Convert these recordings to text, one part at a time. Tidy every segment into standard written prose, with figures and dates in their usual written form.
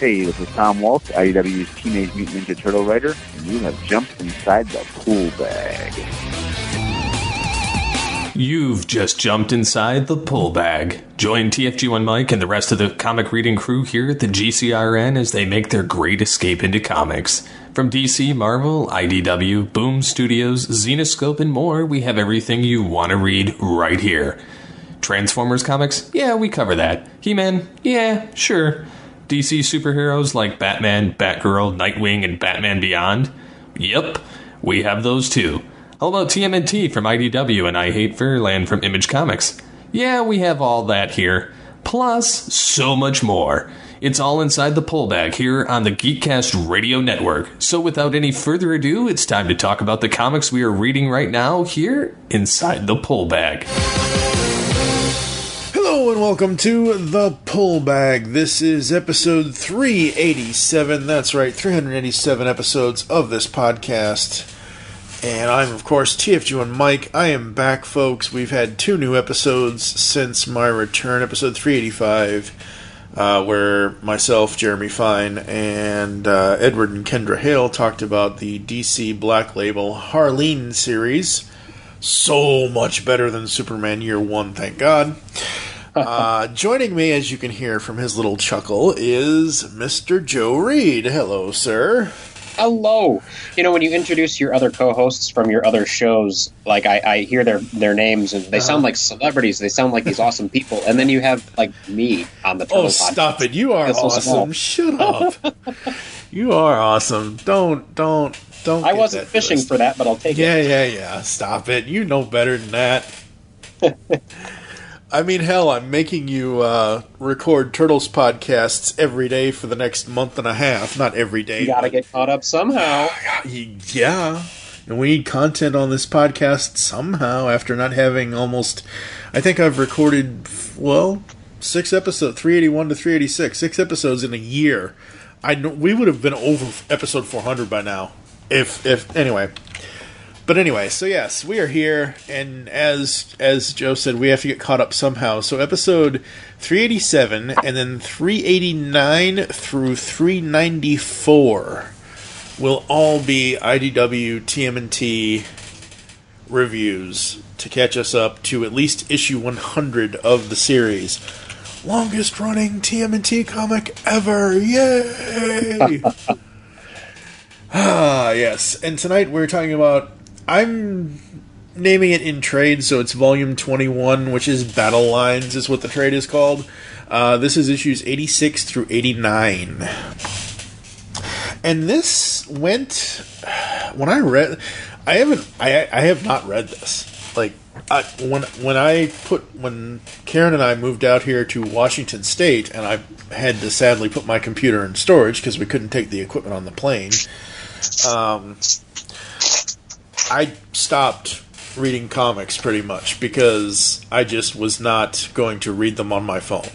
Hey, this is Tom Walsh, IDW's Teenage Mutant Ninja Turtle writer, and you have jumped inside the pool bag. You've just jumped inside the pull bag. Join TFG1 Mike and the rest of the comic reading crew here at the GCRN as they make their great escape into comics. From DC, Marvel, IDW, Boom Studios, Zenoscope, and more, we have everything you want to read right here. Transformers comics? Yeah, we cover that. He-Man? Yeah, sure. DC superheroes like Batman, Batgirl, Nightwing, and Batman Beyond? Yep, we have those too. How about TMNT from IDW and I Hate Fairyland from Image Comics? Yeah, we have all that here. Plus, so much more. It's all inside the pull bag here on the Geekcast Radio Network. So without any further ado, it's time to talk about the comics we are reading right now here inside the pull bag. Hello and welcome to The Pull Bag. This is episode 387. That's right, 387 episodes of this podcast. And I'm, of course, TFG1 Mike. I am back, folks. We've had 2 new episodes since my return. Episode 385, where myself, Jeremy Fine, and Edward and Kendra Hale talked about the DC Black Label Harleen series. So much better than Superman Year 1, thank God. Joining me, as you can hear from his little chuckle, is Mr. Joe Reed. Hello, sir. Hello. You know, when you introduce your other co-hosts from your other shows, like I hear their names and they sound like celebrities. They sound like these awesome people. And then you have, like, me on the Turtle podcast. Stop it. You are awesome. Shut up. You are awesome. Don't. I wasn't fishing for that, but I'll take it. Yeah. Stop it. You know better than that. I mean, hell, I'm making you record Turtles podcasts every day for the next month and a half. Not every day. You gotta get caught up somehow. Yeah. And we need content on this podcast somehow after not having almost... I think I've recorded, 6 episodes, 381 to 386. 6 episodes in a year. We would have been over episode 400 by now. Anyway... But anyway, so yes, we are here, and as Joe said, we have to get caught up somehow. So episode 387, and then 389 through 394 will all be IDW TMNT reviews to catch us up to at least issue 100 of the series. Longest running TMNT comic ever! Yay! Yes, and tonight we're talking about... I'm naming it in trade, so it's volume 21, which is Battle Lines, is what the trade is called. This is issues 86 through 89. And this went... When I read... I have not read this. Like, when Karen and I moved out here to Washington State, and I had to sadly put my computer in storage because we couldn't take the equipment on the plane, I stopped reading comics pretty much because I just was not going to read them on my phone.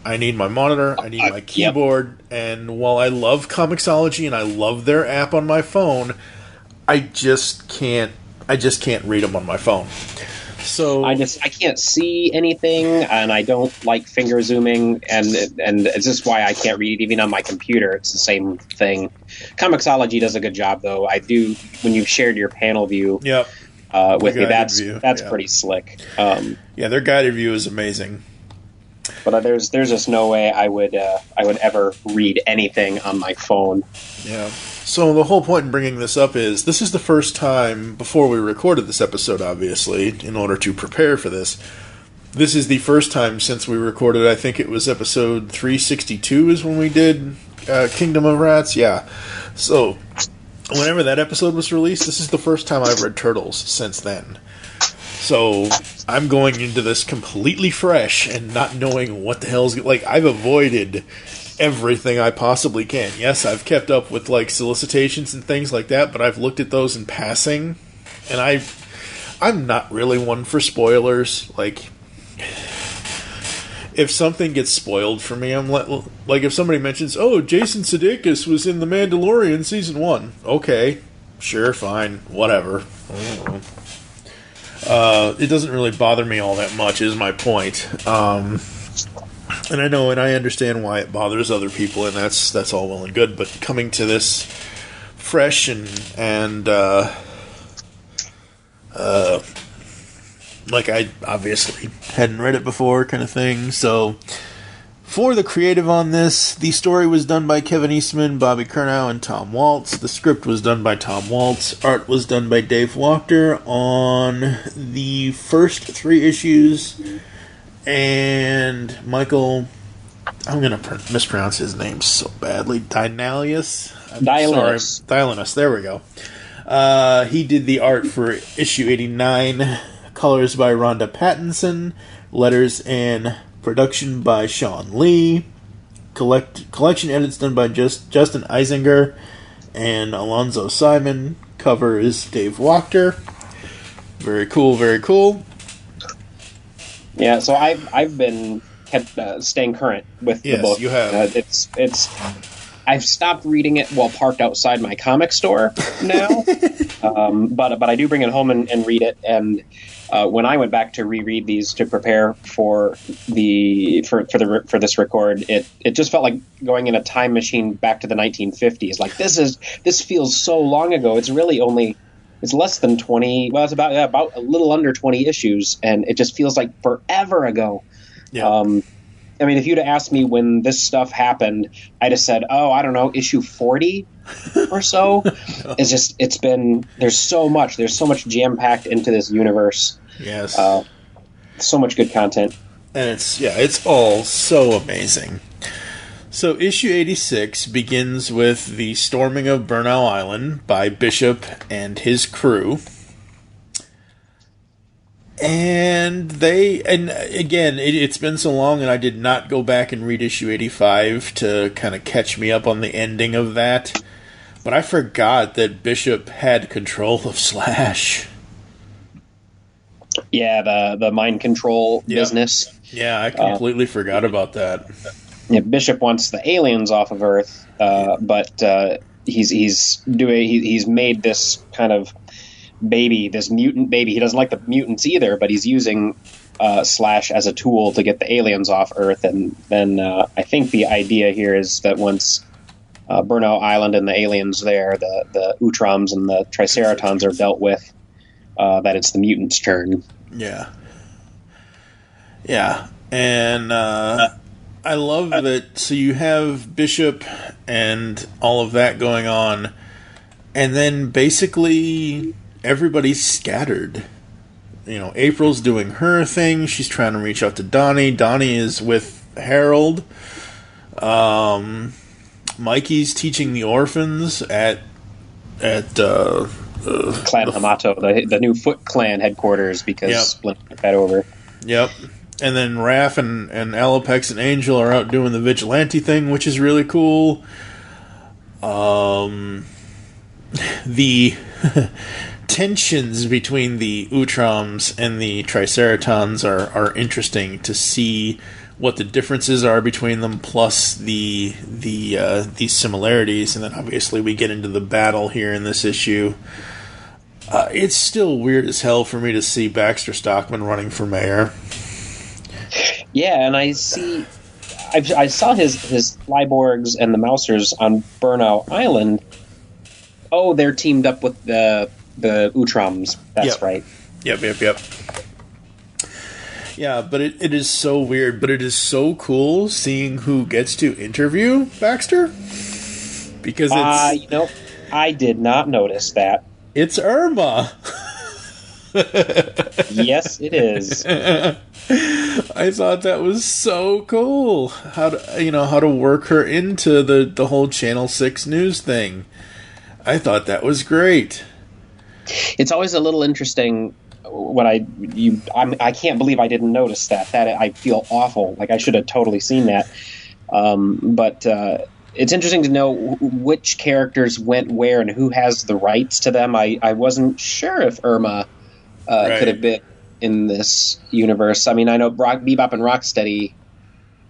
I need my monitor, I need my keyboard, and while I love Comixology and I love their app on my phone, I just can't read them on my phone. So I can't see anything, and I don't like finger zooming, and it's just why I can't read it even on my computer. It's the same thing. Comixology does a good job, though. I do when you've shared your panel view. With me. That's pretty slick. Their guided view is amazing. But there's just no way I would ever read anything on my phone. Yeah. So the whole point in bringing this up is this is the first time, before we recorded this episode, obviously, in order to prepare for this, this is the first time since we recorded, I think it was episode 362 is when we did Kingdom of Rats. Yeah. So whenever that episode was released, this is the first time I've read Turtles since then. So I'm going into this completely fresh and not knowing what the hell's... Like, I've avoided everything I possibly can. Yes, I've kept up with, like, solicitations and things like that, but I've looked at those in passing, and I'm not really one for spoilers. Like, if something gets spoiled for me, I'm like if somebody mentions, oh, Jason Sudeikis was in The Mandalorian Season 1. Okay, sure, fine, whatever. It doesn't really bother me all that much, is my point. And I know, and I understand why it bothers other people, and that's all well and good. But coming to this fresh and like I obviously hadn't read it before, kind of thing. So for the creative on this, the story was done by Kevin Eastman, Bobby Curnow, and Tom Waltz. The script was done by Tom Waltz. Art was done by Dave Wachter on the first 3 issues. And Michael, I'm going to mispronounce his name so badly. Dialinus, there we go. He did the art for issue 89. Colors by Rhonda Pattinson. Letters and production by Sean Lee. Collection edits done by Justin Eisinger and Alonzo Simon. Cover is Dave Wachter. Very cool, very cool. Yeah, so I've been kept staying current with the book. Yes, you have. I've stopped reading it while parked outside my comic store now, but I do bring it home and read it. And when I went back to reread these to prepare for this record, it just felt like going in a time machine back to the 1950s. Like this feels so long ago. It's really it's less than 20. Well, it's about a little under 20 issues, and it just feels like forever ago. Yeah. I mean, if you'd have asked me when this stuff happened, I'd have said, "Oh, I don't know, issue 40 or so." There's so much jam packed into this universe. Yes. So much good content, and it's all so amazing. So issue 86 begins with the storming of Burnow Island by Bishop and his crew. And again, it's been so long, and I did not go back and read issue 85 to kind of catch me up on the ending of that. But I forgot that Bishop had control of Slash. Yeah, the mind control business. Yeah, I completely forgot about that. Yeah, Bishop wants the aliens off of Earth, but he's made this kind of baby, this mutant baby. He doesn't like the mutants either, but he's using Slash as a tool to get the aliens off Earth. And then I think the idea here is that once Burnow Island and the aliens there, the Utroms and the Triceratons are dealt with, that it's the mutants' turn. Yeah. Yeah, and I love that. So you have Bishop and all of that going on, and then basically everybody's scattered. You know, April's doing her thing. She's trying to reach out to Donnie. Donnie is with Harold. Mikey's teaching the orphans at Clan Hamato, the new Foot Clan headquarters, because Splinter took that over. Yep. And then Raph and Alopex and Angel are out doing the vigilante thing, which is really cool. The tensions between the Utroms and the Triceratons are interesting to see what the differences are between them, plus the similarities, and then obviously we get into the battle here in this issue. It's still weird as hell for me to see Baxter Stockman running for mayor. Yeah, and I saw his Flyborgs and the Mousers on Burnow Island. Oh, they're teamed up with the Utroms. That's right. Yep. Yeah, but it is so weird, but it is so cool seeing who gets to interview Baxter. Because it's... I did not notice that. It's Irma. Yes, it is. I thought that was so cool. How to work her into the whole Channel 6 news thing. I thought that was great. It's always a little interesting when I can't believe I didn't notice that. That I feel awful. Like I should have totally seen that. But it's interesting to know which characters went where and who has the rights to them. I wasn't sure if Irma could have been in this universe. I mean, I know Bebop and Rocksteady,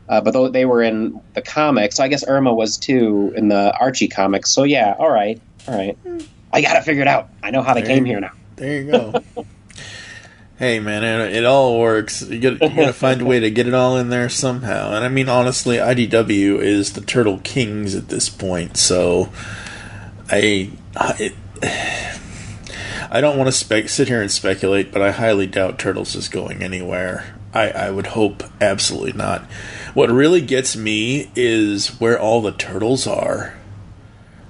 but they were in the comics. So I guess Irma was too in the Archie comics. So yeah, all right. I got to figure it out. I know how they came here now. There you go. Hey, man, it all works. You gotta find a way to get it all in there somehow. And I mean, honestly, IDW is the Turtle Kings at this point, so I don't want to sit here and speculate, but I highly doubt Turtles is going anywhere. I would hope absolutely not. What really gets me is where all the Turtles are.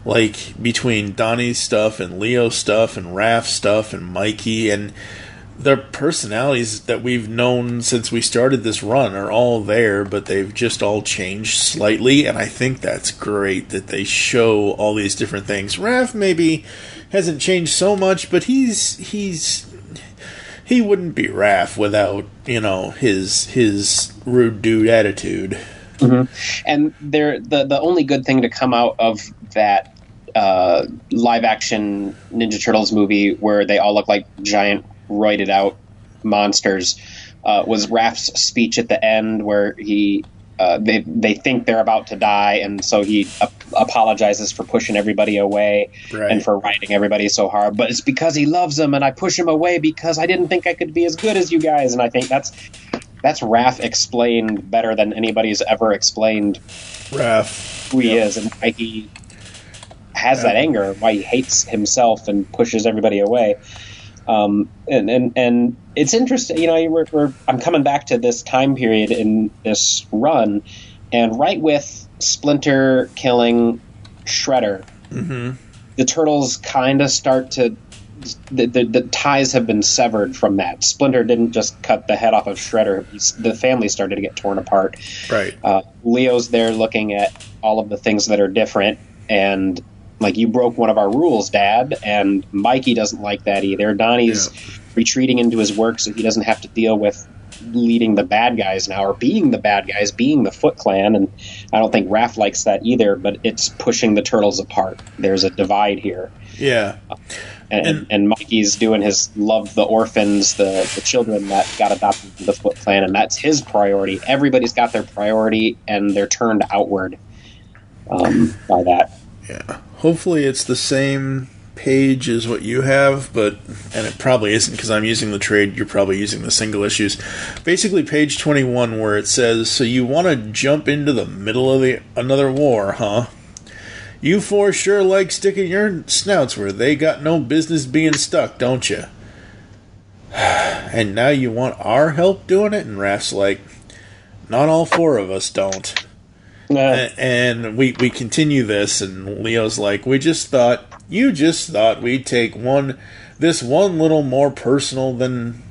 Like, between Donnie's stuff and Leo's stuff and Raph's stuff and Mikey, and their personalities that we've known since we started this run are all there, but they've just all changed slightly, and I think that's great that they show all these different things. Raph maybe hasn't changed so much, but he wouldn't be Raph without, his rude dude attitude. Mm-hmm. And the only good thing to come out of that live action Ninja Turtles movie where they all look like giant roided out monsters was Raph's speech at the end where they think they're about to die, and so he apologizes for pushing everybody away and for riding everybody so hard, but it's because he loves them, and I push him away because I didn't think I could be as good as you guys. And I think that's Raph explained better than anybody's ever explained Raph who he is and why he has that anger, why he hates himself and pushes everybody away. And it's interesting, I'm coming back to this time period in this run, and right with Splinter killing Shredder, the Turtles kind of start to, the ties have been severed from that. Splinter didn't just cut the head off of Shredder. The family started to get torn apart. Right. Leo's there looking at all of the things that are different, and like, you broke one of our rules, Dad, and Mikey doesn't like that either. Donnie's retreating into his work so he doesn't have to deal with leading the bad guys now, or being the bad guys, being the Foot Clan, and I don't think Raph likes that either, but it's pushing the Turtles apart. There's a divide here. Yeah. And Mikey's doing his love the orphans, the children that got adopted to the Foot Clan, and that's his priority. Everybody's got their priority, and they're turned outward by that. Yeah. Hopefully it's the same page as what you have, and it probably isn't because I'm using the trade, you're probably using the single issues. Basically page 21 where it says, so you want to jump into the middle of another war, huh? You four sure like sticking your snouts where they got no business being stuck, don't you? And now you want our help doing it? And Raph's like, not all four of us don't. And we continue this, and Leo's like, you just thought we'd take this one little more personal than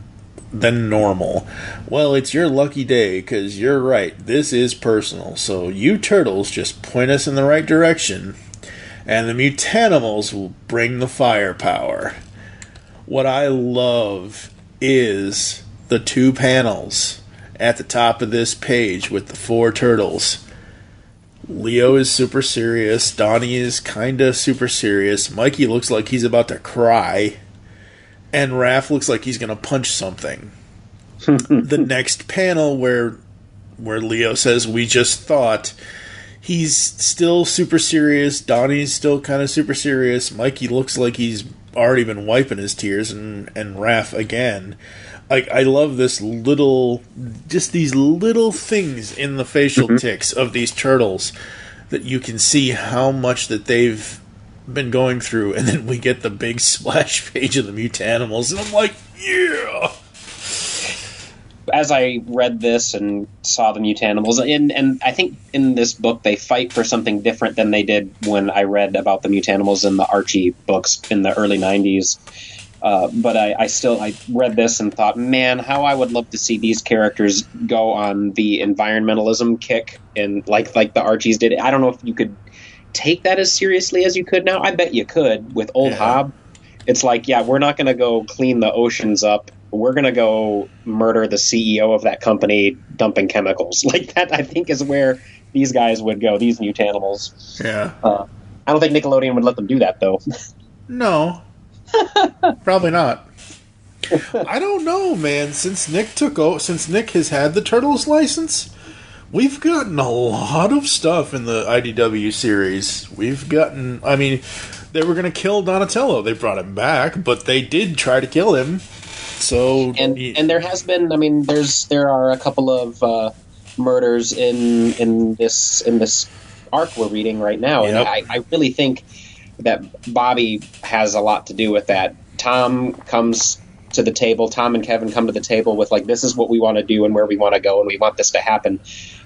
normal. Well, it's your lucky day, because you're right, this is personal, so you Turtles just point us in the right direction, and the Mutanimals will bring the firepower. What I love is the two panels at the top of this page with the four Turtles. Leo is super serious. Donnie is kinda super serious. Mikey looks like he's about to cry. And Raph looks like he's gonna punch something. The next panel where Leo says, we just thought, he's still super serious. Donnie's still kinda super serious. Mikey looks like he's already been wiping his tears, and Raph again. I love these little things in the facial tics of these turtles that you can see how much that they've been going through, and then we get the big splash page of the Mutanimals, and I'm like, yeah! As I read this and saw the Mutanimals, and I think in this book they fight for something different than they did when I read about the Mutanimals in the Archie books in the early 90s. But I read this and thought, man, how I would love to see these characters go on the environmentalism kick, and like the Archies did. I don't know if you could take that as seriously as you could now. I bet you could with Old Hob. It's like, yeah, we're not going to go clean the oceans up. We're going to go murder the CEO of that company dumping chemicals. Like that, I think, is where these guys would go, these Mutanimals. Yeah. I don't think Nickelodeon would let them do that, though. No. Probably not. I don't know, man. Since Nick has had the Turtles license, we've gotten a lot of stuff in the IDW series. They were going to kill Donatello. They brought him back, but they did try to kill him. So and there has been, I mean, there are a couple of murders in this arc we're reading right now, and I really think that Bobby has a lot to do with that. Tom and Kevin come to the table with, like, this is what we want to do and where we want to go, and we want this to happen.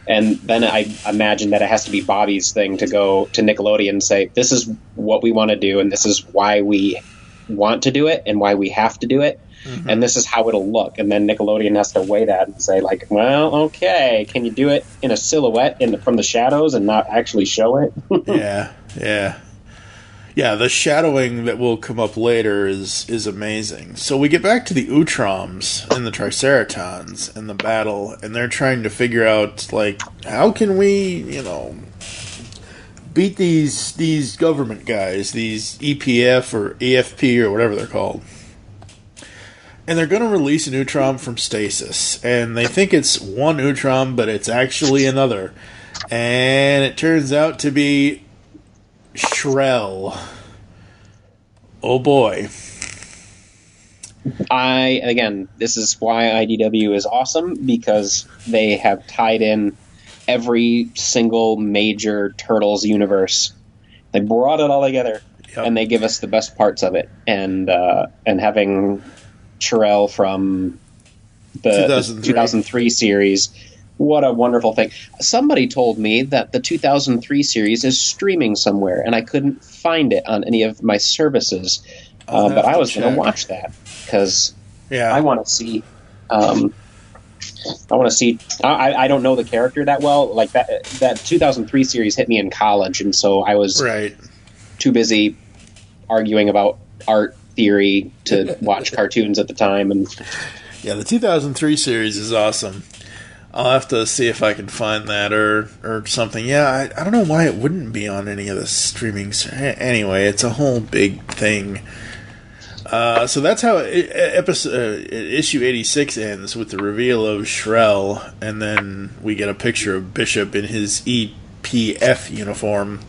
And then I imagine that it has to be Bobby's thing to go to Nickelodeon and say, this is what we want to do, and this is why we want to do it and why we have to do it. Mm-hmm. And this is how it'll look. And then Nickelodeon has to weigh that and say, like, well, okay, can you do it in a silhouette from the shadows and not actually show it? Yeah, the shadowing that will come up later is amazing. So we get back to the Utroms and the Triceratons and the battle, and they're trying to figure out, like, how can we, beat these government guys, these EPF or EFP or whatever they're called. And they're going to release an Utrom from stasis, and they think it's one Utrom, but it's actually another. And it turns out to be Shrell. Oh boy. This is why IDW is awesome, because they have tied in every single major Turtles universe. They brought it all together, and they give us the best parts of it. And having Shrell from the 2003 series, what a wonderful thing. Somebody told me that the 2003 series is streaming somewhere, and I couldn't find it on any of my services. But I was going to watch that, because I want to see... I don't know the character that well. Like, that 2003 series hit me in college, and so I was too busy arguing about art theory to watch cartoons at the time. And the 2003 series is awesome. I'll have to see if I can find that or something. I don't know why it wouldn't be on any of the streaming. Anyway, it's a whole big thing. So that's how issue 86 ends, with the reveal of Shrell, and then we get a picture of Bishop in his EPF uniform.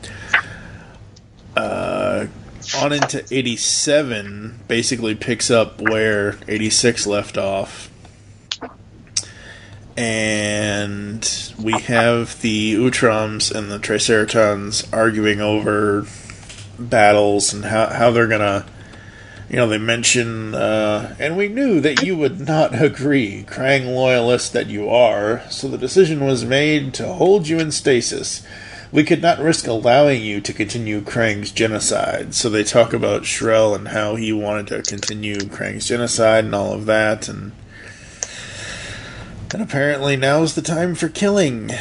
On into 87 basically picks up where 86 left off. And we have the Utroms and the Triceratons arguing over battles and how they're gonna... they mention, and we knew that you would not agree, Krang loyalist that you are, so the decision was made to hold you in stasis. We could not risk allowing you to continue Krang's genocide. So they talk about Shrell and how he wanted to continue Krang's genocide and all of that, and apparently now's the time for killing.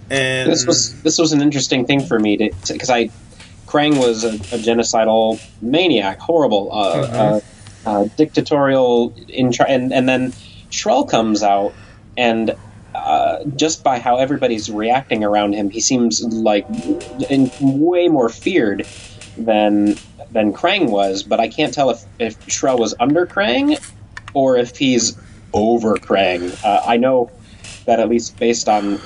And this was an interesting thing for me, because Krang was a genocidal maniac, horrible, dictatorial, and then Shrell comes out, and just by how everybody's reacting around him, he seems like way more feared than Krang was. But I can't tell if Shrell was under Krang or if he's over Krang. I know that, at least based on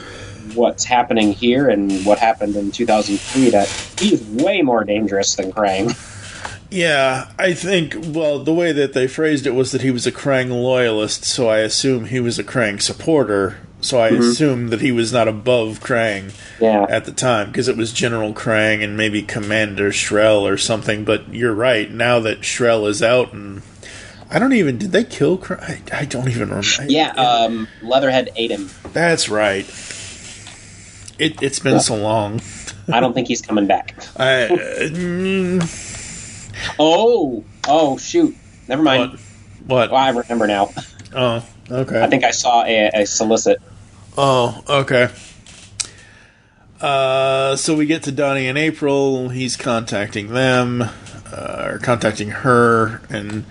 what's happening here and what happened in 2003, that he is way more dangerous than Krang. Yeah, I think, the way that they phrased it was that he was a Krang loyalist, so I assume he was a Krang supporter, so I assume that he was not above Krang at the time, because it was General Krang and maybe Commander Shrell or something, but you're right, now that Shrell is out, and did they kill Krang? I don't even remember. Leatherhead ate him. That's right. It's been so long. I don't think he's coming back. Oh, shoot. Never mind. What? Well, I remember now. Oh, okay. I think I saw a solicit. Oh, okay. So we get to Donnie and April. He's contacting them, or contacting her, and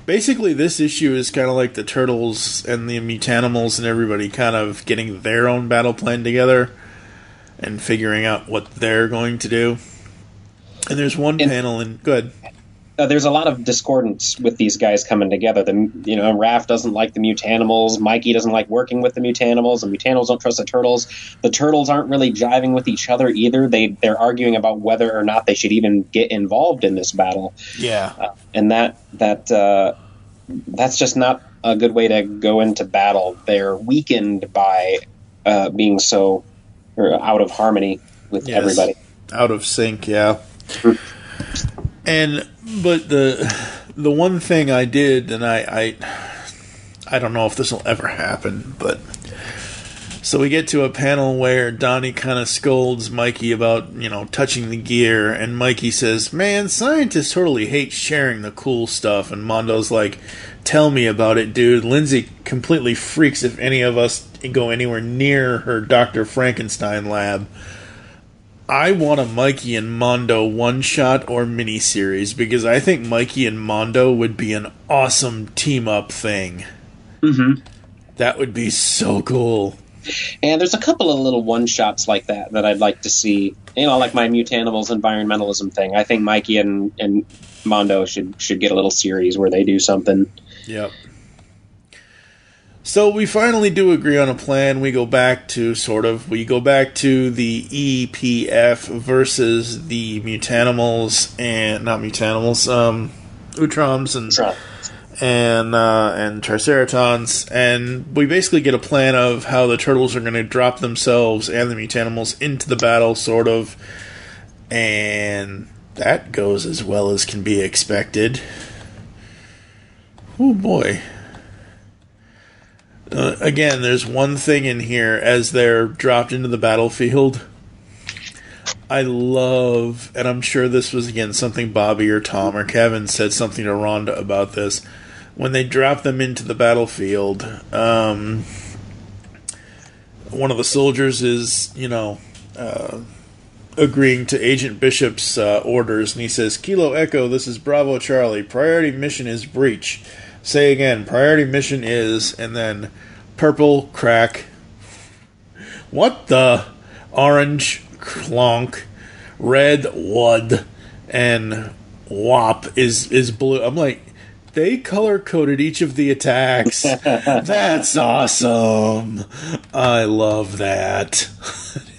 basically this issue is kind of like the Turtles and the Mutanimals and everybody kind of getting their own battle plan together and figuring out what they're going to do. And there's one panel in... Good. There's a lot of discordance with these guys coming together. Raph doesn't like the Mutanimals. Mikey doesn't like working with the Mutanimals. The Mutanimals don't trust the Turtles. The Turtles aren't really jiving with each other either. They're arguing about whether or not they should even get involved in this battle. Yeah. And that that's just not a good way to go into battle. They're weakened by being so out of harmony with everybody. Out of sync, yeah. But the one thing I did, and I don't know if this will ever happen, but so we get to a panel where Donnie kind of scolds Mikey about, touching the gear, and Mikey says, "Man, scientists totally hate sharing the cool stuff," and Mondo's like, "Tell me about it, dude. Lindsay completely freaks if any of us go anywhere near her Dr. Frankenstein lab." I want a Mikey and Mondo one-shot or miniseries, because I think Mikey and Mondo would be an awesome team-up thing. Mm-hmm. That would be so cool. And there's a couple of little one-shots like that I'd like to see. Like my Mutanimals environmentalism thing. I think Mikey and Mondo should get a little series where they do something. Yep. So we finally do agree on a plan. We go back to the EPF versus the Mutanimals and not Mutanimals, Utroms and Triceratons, and we basically get a plan of how the Turtles are going to drop themselves and the Mutanimals into the battle, sort of, and that goes as well as can be expected. Oh boy. Again, there's one thing in here as they're dropped into the battlefield. I love, and I'm sure this was, again, something Bobby or Tom or Kevin said something to Rhonda about this. When they drop them into the battlefield, one of the soldiers is, agreeing to Agent Bishop's orders, and he says, "Kilo Echo, this is Bravo Charlie. Priority mission is breach. Say again, priority mission is," and then purple crack. What the? Orange clonk. Red wud. And wop is blue. I'm like, they color-coded each of the attacks. That's awesome. I love that.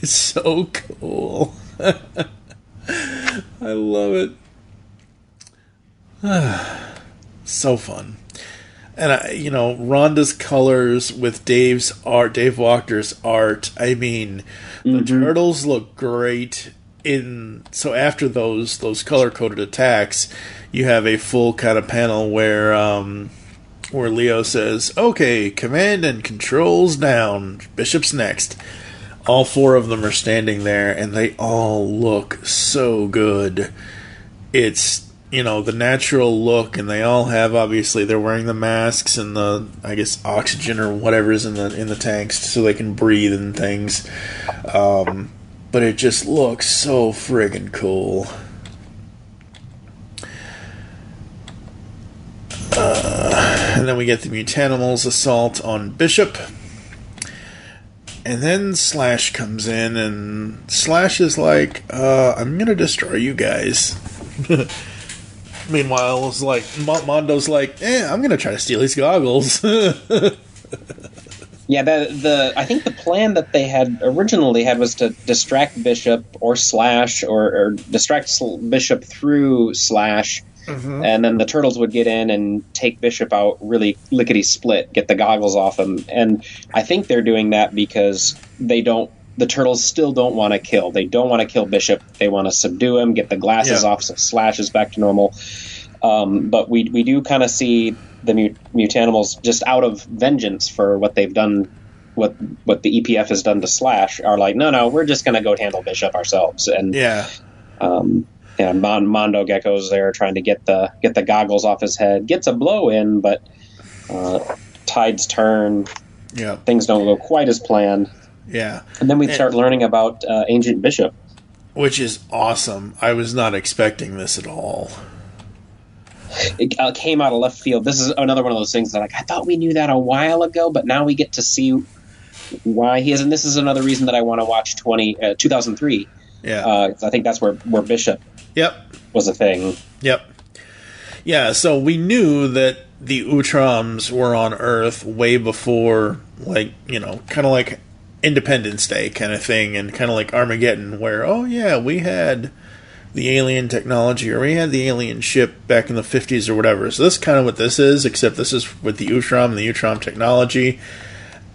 It's so cool. I love it. So fun. And, Rhonda's colors with Dave Walker's art. I mean, the Turtles look great. So after those color-coded attacks, you have a full kind of panel where Leo says, "Okay, command and controls down. Bishop's next." All four of them are standing there, and they all look so good. It's the natural look, and they all have, obviously, they're wearing the masks and the, I guess, oxygen or whatever's in the tanks so they can breathe and things. But it just looks so friggin' cool. And then we get the Mutanimals assault on Bishop. And then Slash comes in, and Slash is like, "I'm gonna destroy you guys." Meanwhile, it's like Mondo's like, "I'm gonna try to steal his goggles." Yeah, I think the plan that they had originally had was to distract Bishop or Slash, or distract Bishop through Slash, and then the Turtles would get in and take Bishop out really lickety-split, get the goggles off him. And I think they're doing that because the Turtles still don't want to kill. They don't want to kill Bishop. They want to subdue him, get the glasses off so Slash is back to normal. But we do kind of see the Mutanimals, just out of vengeance for what they've done, what the EPF has done to Slash, are like, no, we're just going to go handle Bishop ourselves. And Mondo Gecko's there trying to get the goggles off his head, gets a blow in, but tides turn. Yeah, things don't go quite as planned. Yeah, and then we start learning about Agent Bishop, which is awesome. I was not expecting this at all. It came out of left field. This is another one of those things that, like, I thought we knew that a while ago, but now we get to see why he is. And this is another reason that I want to watch 2003. Yeah, I think that's where Bishop was a thing. Yep. Yeah, so we knew that the Utroms were on Earth way before, kind of like Independence Day kind of thing, and kind of like Armageddon, where, we had the alien technology, or we had the alien ship back in the 50s or whatever. So this is kind of what this is, except this is with the Utrom and the Utrom technology.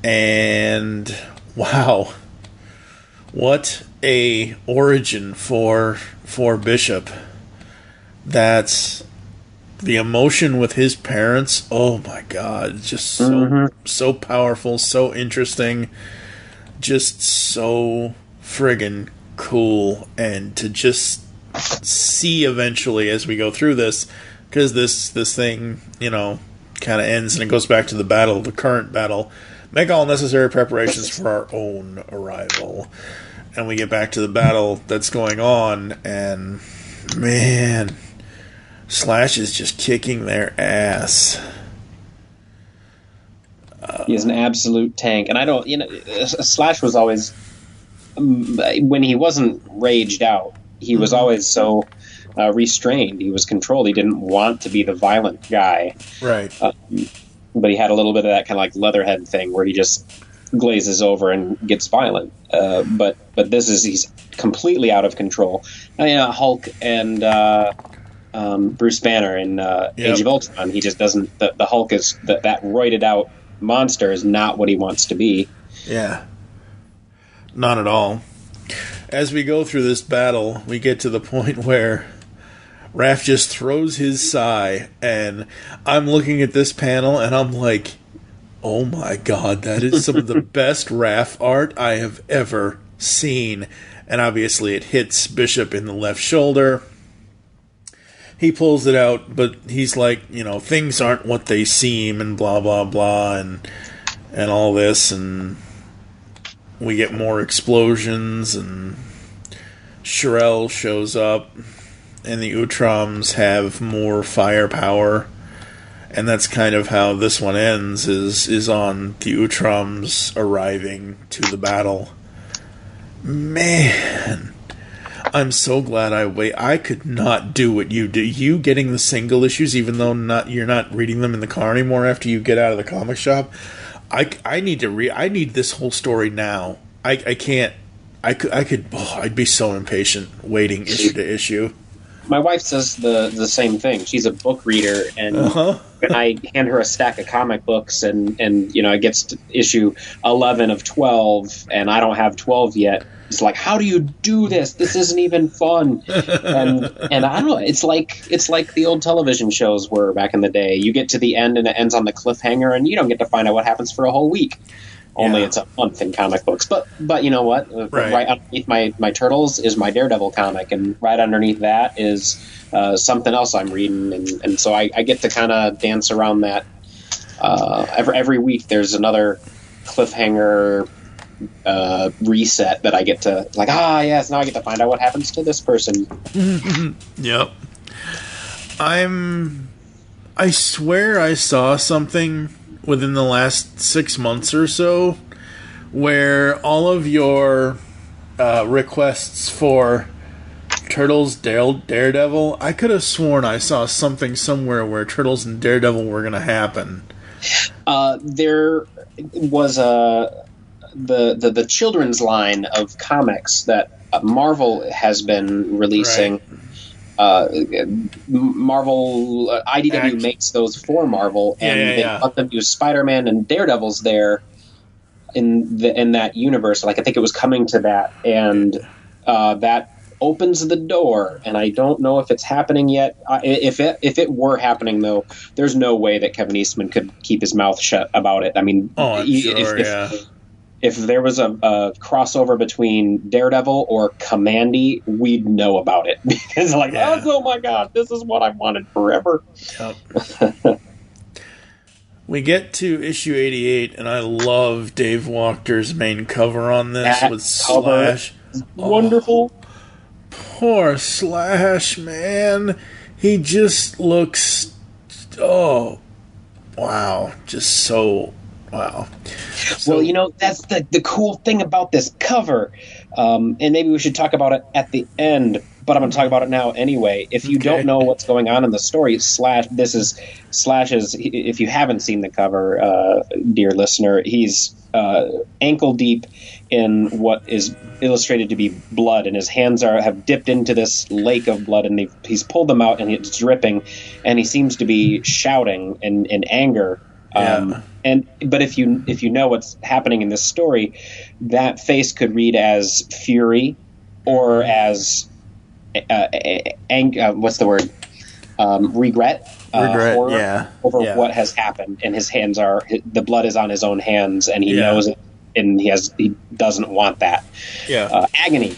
And wow, what a origin for Bishop. That's the emotion with his parents. Oh my God, just so powerful, so interesting, just so friggin' cool. And to just see eventually as we go through this, because this thing, you know, kind of ends and it goes back to the battle, the current battle. Make all necessary preparations for our own arrival. And we get back to the battle that's going on, and man, Slash is just kicking their ass. He is an absolute tank. And I don't, Slash was always, when he wasn't raged out, he was always so restrained. He was controlled. He didn't want to be the violent guy. Right. But he had a little bit of that kind of like Leatherhead thing where he just glazes over and gets violent. But this is, he's completely out of control. Hulk and Bruce Banner in Age of Ultron, he just doesn't, the Hulk is, that roided out monster is not what he wants to be. Yeah. Not at all. As we go through this battle, we get to the point where Raph just throws his sigh, and I'm looking at this panel, and I'm like, oh my God, that is some of the best Raph art I have ever seen. And obviously it hits Bishop in the left shoulder. He pulls it out, but he's like, things aren't what they seem, and blah, blah, blah, and all this, and we get more explosions, and Shirel shows up, and the Utroms have more firepower, and that's kind of how this one ends, is on the Utroms arriving to the battle. Man, I'm so glad I could not do what you do. You getting the single issues, even though you're not reading them in the car anymore after you get out of the comic shop. I need to I need this whole story now. I can't. I'd be so impatient waiting issue to issue. My wife says the same thing. She's a book reader, and I hand her a stack of comic books, and it gets to issue 11 of 12, and I don't have 12 yet. It's like, how do you do this? This isn't even fun. And I don't know. It's like the old television shows were back in the day. You get to the end, and it ends on the cliffhanger, and you don't get to find out what happens for a whole week. Only it's a month in comic books. But you know what? Right underneath my Turtles is my Daredevil comic, and right underneath that is something else I'm reading. And so I get to kind of dance around that. Every week there's another cliffhanger reset that I get to, like, yes, now I get to find out what happens to this person. Yep. I swear I saw something within the last 6 months or so where all of your requests for Turtles Daredevil, I could have sworn I saw something somewhere where Turtles and Daredevil were going to happen. There was the children's line of comics that Marvel has been releasing. Right. Marvel IDW makes those for Marvel, and they let them use Spider-Man and Daredevil's there in that universe. Like, I think it was coming to that, and that opens the door. And I don't know if it's happening yet. If it were happening, though, there's no way that Kevin Eastman could keep his mouth shut about it. I mean, if there was a crossover between Daredevil or Commandy, we'd know about it. Because, oh my God, this is what I've wanted forever. Yep. We get to issue 88, and I love Dave Walker's main cover on this with Slash. Wonderful. Poor Slash, man. He just looks... Oh, wow. Just so... Wow. So, well, that's the cool thing about this cover, and maybe we should talk about it at the end, but I'm going to talk about it now anyway. If you don't know what's going on in the story, Slash is, if you haven't seen the cover, dear listener, he's ankle deep in what is illustrated to be blood, and his hands have dipped into this lake of blood, and he's pulled them out, and it's dripping, and he seems to be shouting in anger. But if you know what's happening in this story, that face could read as fury or as what's the word? Regret. Horror over what has happened, and his hands the blood is on his own hands, and he knows it, and he doesn't want that. Agony,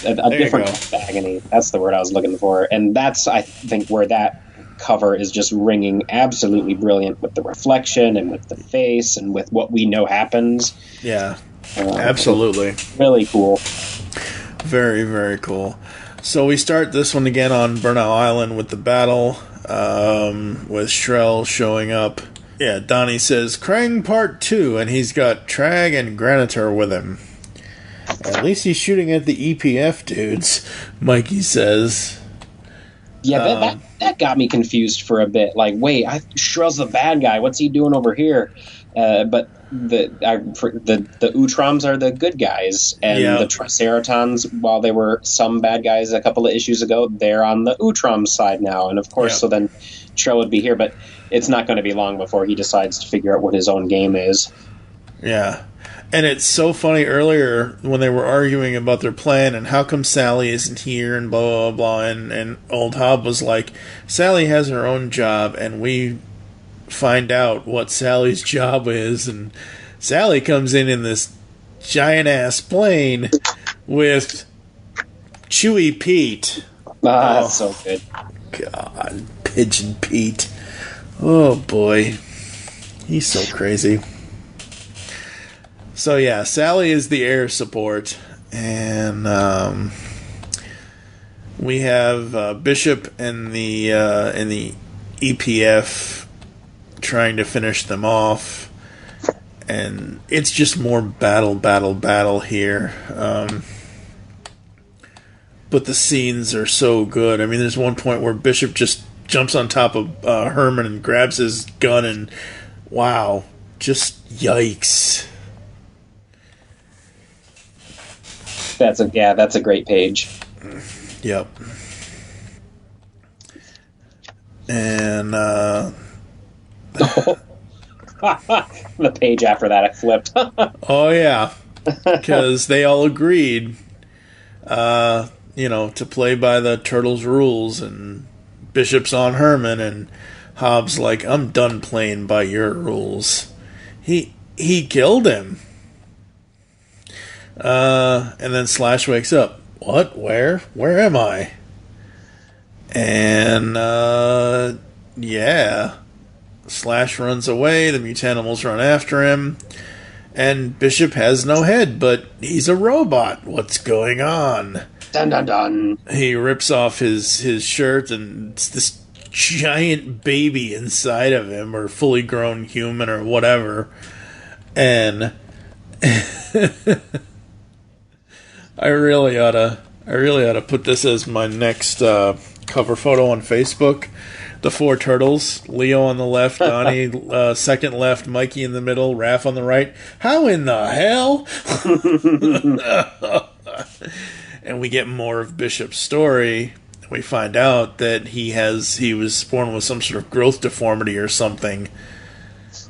a different kind of agony. That's the word I was looking for, and that's, I think, where that cover is just ringing absolutely brilliant with the reflection and with the face and with what we know happens. Absolutely, really cool. Very, very cool. So we start this one again on Burnout Island with the battle, with Shrell showing up. Donnie says, Krang Part 2, and he's got Trag and Granitor with him. At least he's shooting at the EPF dudes, Mikey says. That got me confused for a bit. Like, wait, Shrell's the bad guy. What's he doing over here? But the Utroms are the good guys, and the Triceratons, while they were some bad guys a couple of issues ago, they're on the Utrom side now. And of course, so then Shrell would be here, but it's not going to be long before he decides to figure out what his own game is. Yeah. And it's so funny earlier when they were arguing about their plan and how come Sally isn't here and blah, blah, blah. And old Hob was like, Sally has her own job, and we find out what Sally's job is. And Sally comes in this giant-ass plane with Chewy Pete. That's so good. God, Pigeon Pete. Oh, boy. He's so crazy. So Sally is the air support, and we have Bishop and the EPF trying to finish them off, and it's just more battle here. But the scenes are so good. I mean, there's one point where Bishop just jumps on top of Herman and grabs his gun, and wow, just yikes. That's a great page. Yep. And the page after that I flipped. Oh yeah, because they all agreed, to play by the Turtles' rules, and Bishop's on Herman, and Hobbs like, I'm done playing by your rules. He killed him. And then Slash wakes up. What? Where am I? And, Slash runs away, the mutanimals run after him, and Bishop has no head, but he's a robot. What's going on? Dun dun dun. He rips off his shirt, and it's this giant baby inside of him, or fully grown human, or whatever, and I really ought to put this as my next cover photo on Facebook. The four turtles, Leo on the left, Donnie second left, Mikey in the middle, Raph on the right. How in the hell? And we get more of Bishop's story. We find out that he was born with some sort of growth deformity or something.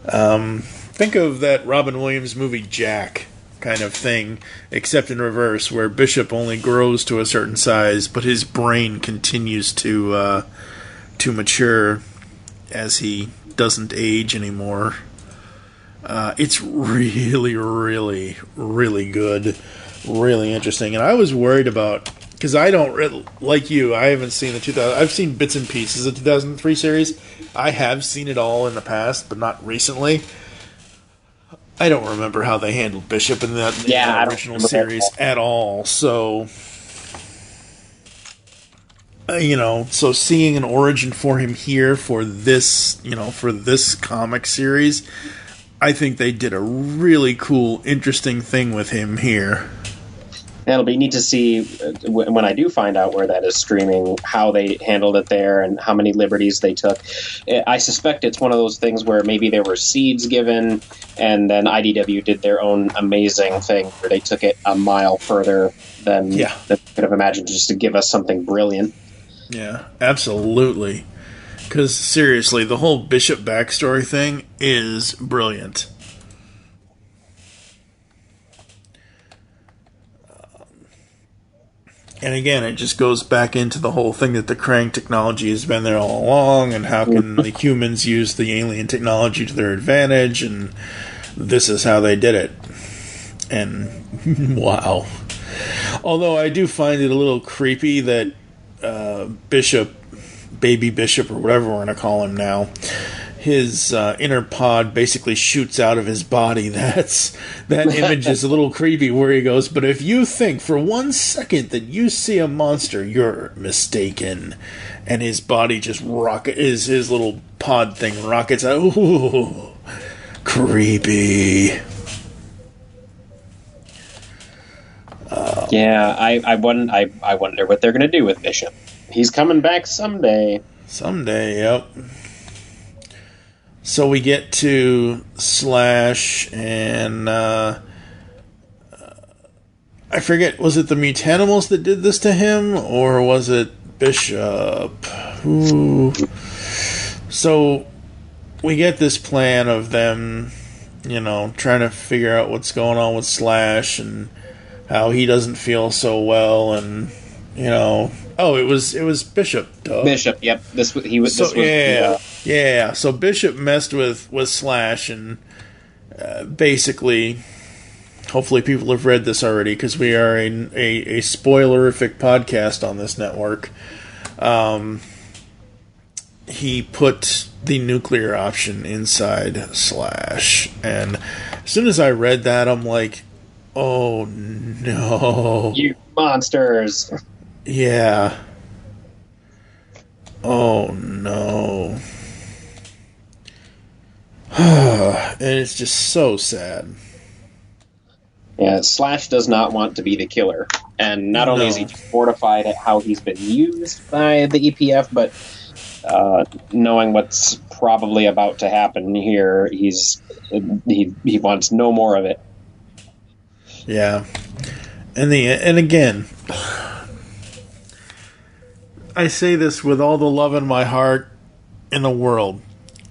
Think of that Robin Williams movie Jack kind of thing, except in reverse, where Bishop only grows to a certain size, but his brain continues to mature as he doesn't age anymore. It's really, really, really good, really interesting. And I was worried about, because I don't, like you, I haven't seen I've seen bits and pieces of the 2003 series. I have seen it all in the past, but not recently. I don't remember how they handled Bishop in that original series at all. So, so seeing an origin for him here for this comic series, I think they did a really cool, interesting thing with him here. It'll be neat to see when I do find out where that is streaming, how they handled it there and how many liberties they took. I suspect it's one of those things where maybe there were seeds given, and then IDW did their own amazing thing where they took it a mile further than they could have imagined, just to give us something brilliant. Yeah, absolutely. Because seriously, the whole Bishop backstory thing is brilliant. And again, it just goes back into the whole thing that the Krang technology has been there all along, and how can the humans use the alien technology to their advantage, and this is how they did it. And wow. Although I do find it a little creepy that Bishop, Baby Bishop, or whatever we're going to call him now, his inner pod basically shoots out of his body. That image is a little creepy, where he goes, but if you think for 1 second that you see a monster, you're mistaken. And his body just his little pod thing rockets out. Ooh, creepy. Yeah, I wonder what they're going to do with Bishop. He's coming back someday. Someday, yep. So we get to Slash, and I forget, was it the Mutanimals that did this to him, or was it Bishop? Ooh. So we get this plan of them, trying to figure out what's going on with Slash, and how he doesn't feel so well, and it was Bishop. Duh. Bishop, yep. So Bishop messed with Slash, and basically, hopefully people have read this already, because we are a spoilerific podcast on this network. He put the nuclear option inside Slash, and as soon as I read that, I'm like, oh no. You monsters. Yeah. Oh no. And it's just so sad. Yeah, Slash does not want to be the killer. And not only is he mortified at how he's been used by the EPF, but knowing what's probably about to happen here, he wants no more of it. Yeah. And again, I say this with all the love in my heart in the world.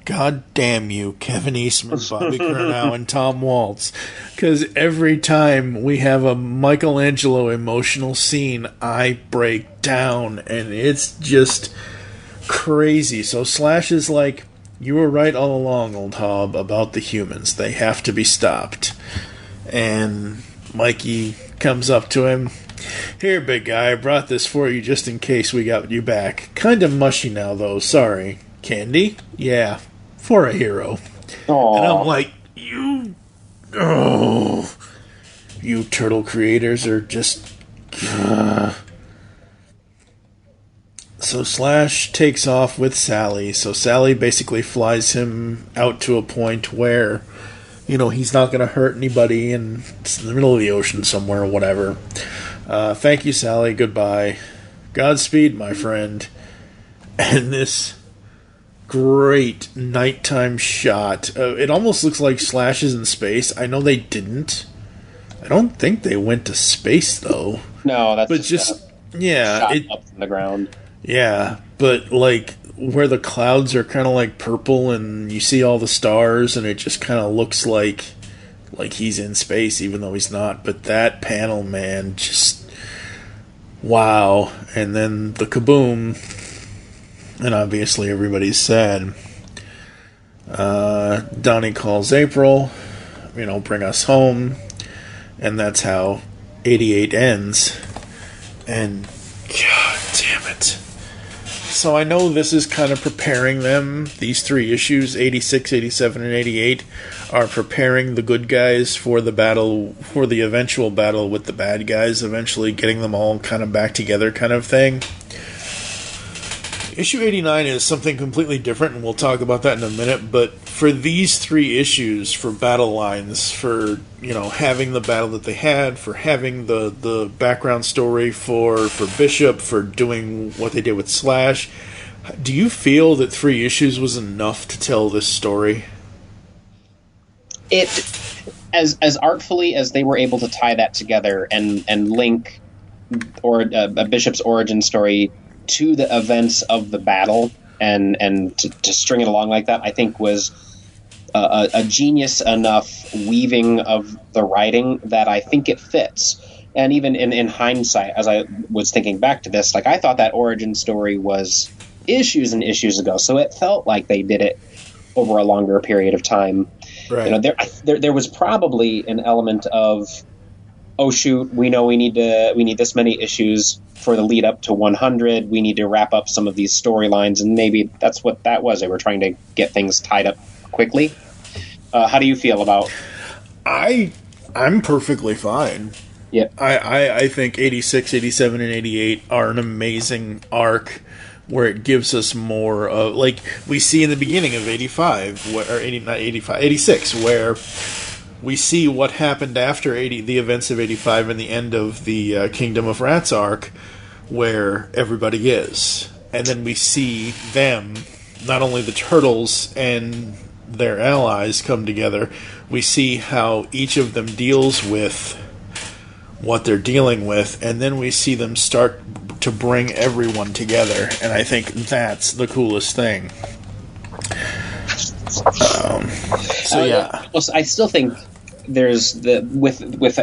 God damn you, Kevin Eastman, Bobby Curnow, and Tom Waltz. Because every time we have a Michelangelo emotional scene, I break down, and it's just crazy. So Slash is like, you were right all along, old Hob, about the humans. They have to be stopped. And Mikey comes up to him. Here, big guy, I brought this for you just in case we got you back. Kind of mushy now, though. Sorry. Candy? Yeah. For a hero. Aww. And I'm like, you turtle creators are just... So Slash takes off with Sally. So Sally basically flies him out to a point where, he's not going to hurt anybody, and it's in the middle of the ocean somewhere or whatever. Thank you, Sally. Goodbye. Godspeed, my friend. And this great nighttime shot. It almost looks like Slash is in space. I know they didn't. I don't think they went to space, though. No, that's just shot up from the ground. Yeah, but like where the clouds are kind of like purple, and you see all the stars, and it just kind of looks like he's in space, even though he's not. But that panel, man, just wow. And then the kaboom, and obviously everybody's sad. Donnie calls April, bring us home, and that's how 88 ends. And God damn it. So I know this is kind of preparing them. These 3 issues, 86, 87, and 88, are preparing the good guys for the battle, for the eventual battle with the bad guys, eventually getting them all kind of back together kind of thing. Issue 89 is something completely different, and we'll talk about that in a minute, but for these 3 issues, for battle lines, for, having the battle that they had, for having the background story for Bishop, for doing what they did with Slash, do you feel that 3 issues was enough to tell this story? It, as artfully as they were able to tie that together and link a Bishop's origin story to the events of the battle and to string it along like that, I think was a genius enough weaving of the writing that I think it fits. And even in hindsight, as I was thinking back to this, I thought that origin story was issues and issues ago, so it felt like they did it over a longer period of time. Right. There was probably an element of, oh shoot, we know we need this many issues for the lead up to 100. We need to wrap up some of these storylines, and maybe that's what that was. They were trying to get things tied up quickly. How do you feel about? I'm perfectly fine. Yeah, I think 86, 87, and 88 are an amazing arc where it gives us more of, we see in the beginning of 85, or 86, where we see what happened after the events of 85 and the end of the Kingdom of Rats arc, where everybody is. And then we see them, not only the Turtles and their allies come together, we see how each of them deals with what they're dealing with, and then we see them start to bring everyone together, and I think that's the coolest thing. I still think there's with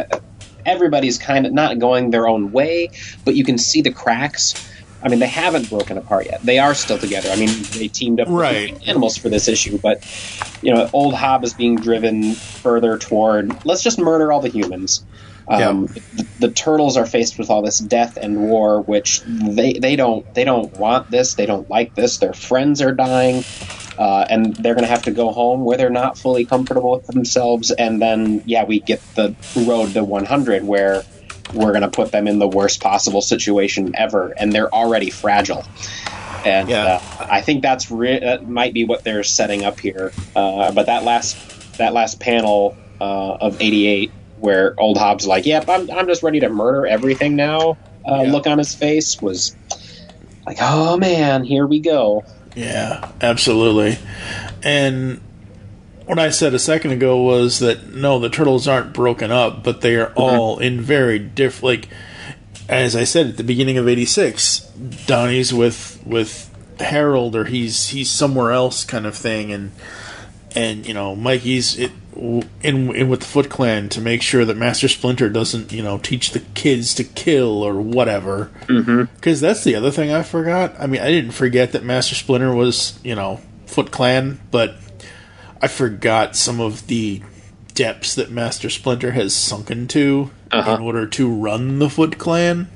everybody's kind of not going their own way, but you can see the cracks. I mean, they haven't broken apart yet. They are still together. I mean, they teamed up with animals for this issue, but old Hob is being driven further toward, let's just murder all the humans. The Turtles are faced with all this death and war, which they don't want this. They don't like this. Their friends are dying, and they're going to have to go home where they're not fully comfortable with themselves. And then, we get the road to 100 where we're going to put them in the worst possible situation ever, and they're already fragile. And I think that might be what they're setting up here. But that last panel of 88. Where old Hobbs like, yep, I'm just ready to murder everything now. Look on his face was like, oh man, here we go. Yeah, absolutely. And what I said a second ago was that no, the Turtles aren't broken up, but they are all in very different. As I said at the beginning of '86, Donnie's with Harold, or he's somewhere else, kind of thing, and Mikey's in with the Foot Clan to make sure that Master Splinter doesn't, teach the kids to kill or whatever. Because that's the other thing I forgot. I mean, I didn't forget that Master Splinter was, Foot Clan, but I forgot some of the depths that Master Splinter has sunken to in order to run the Foot Clan.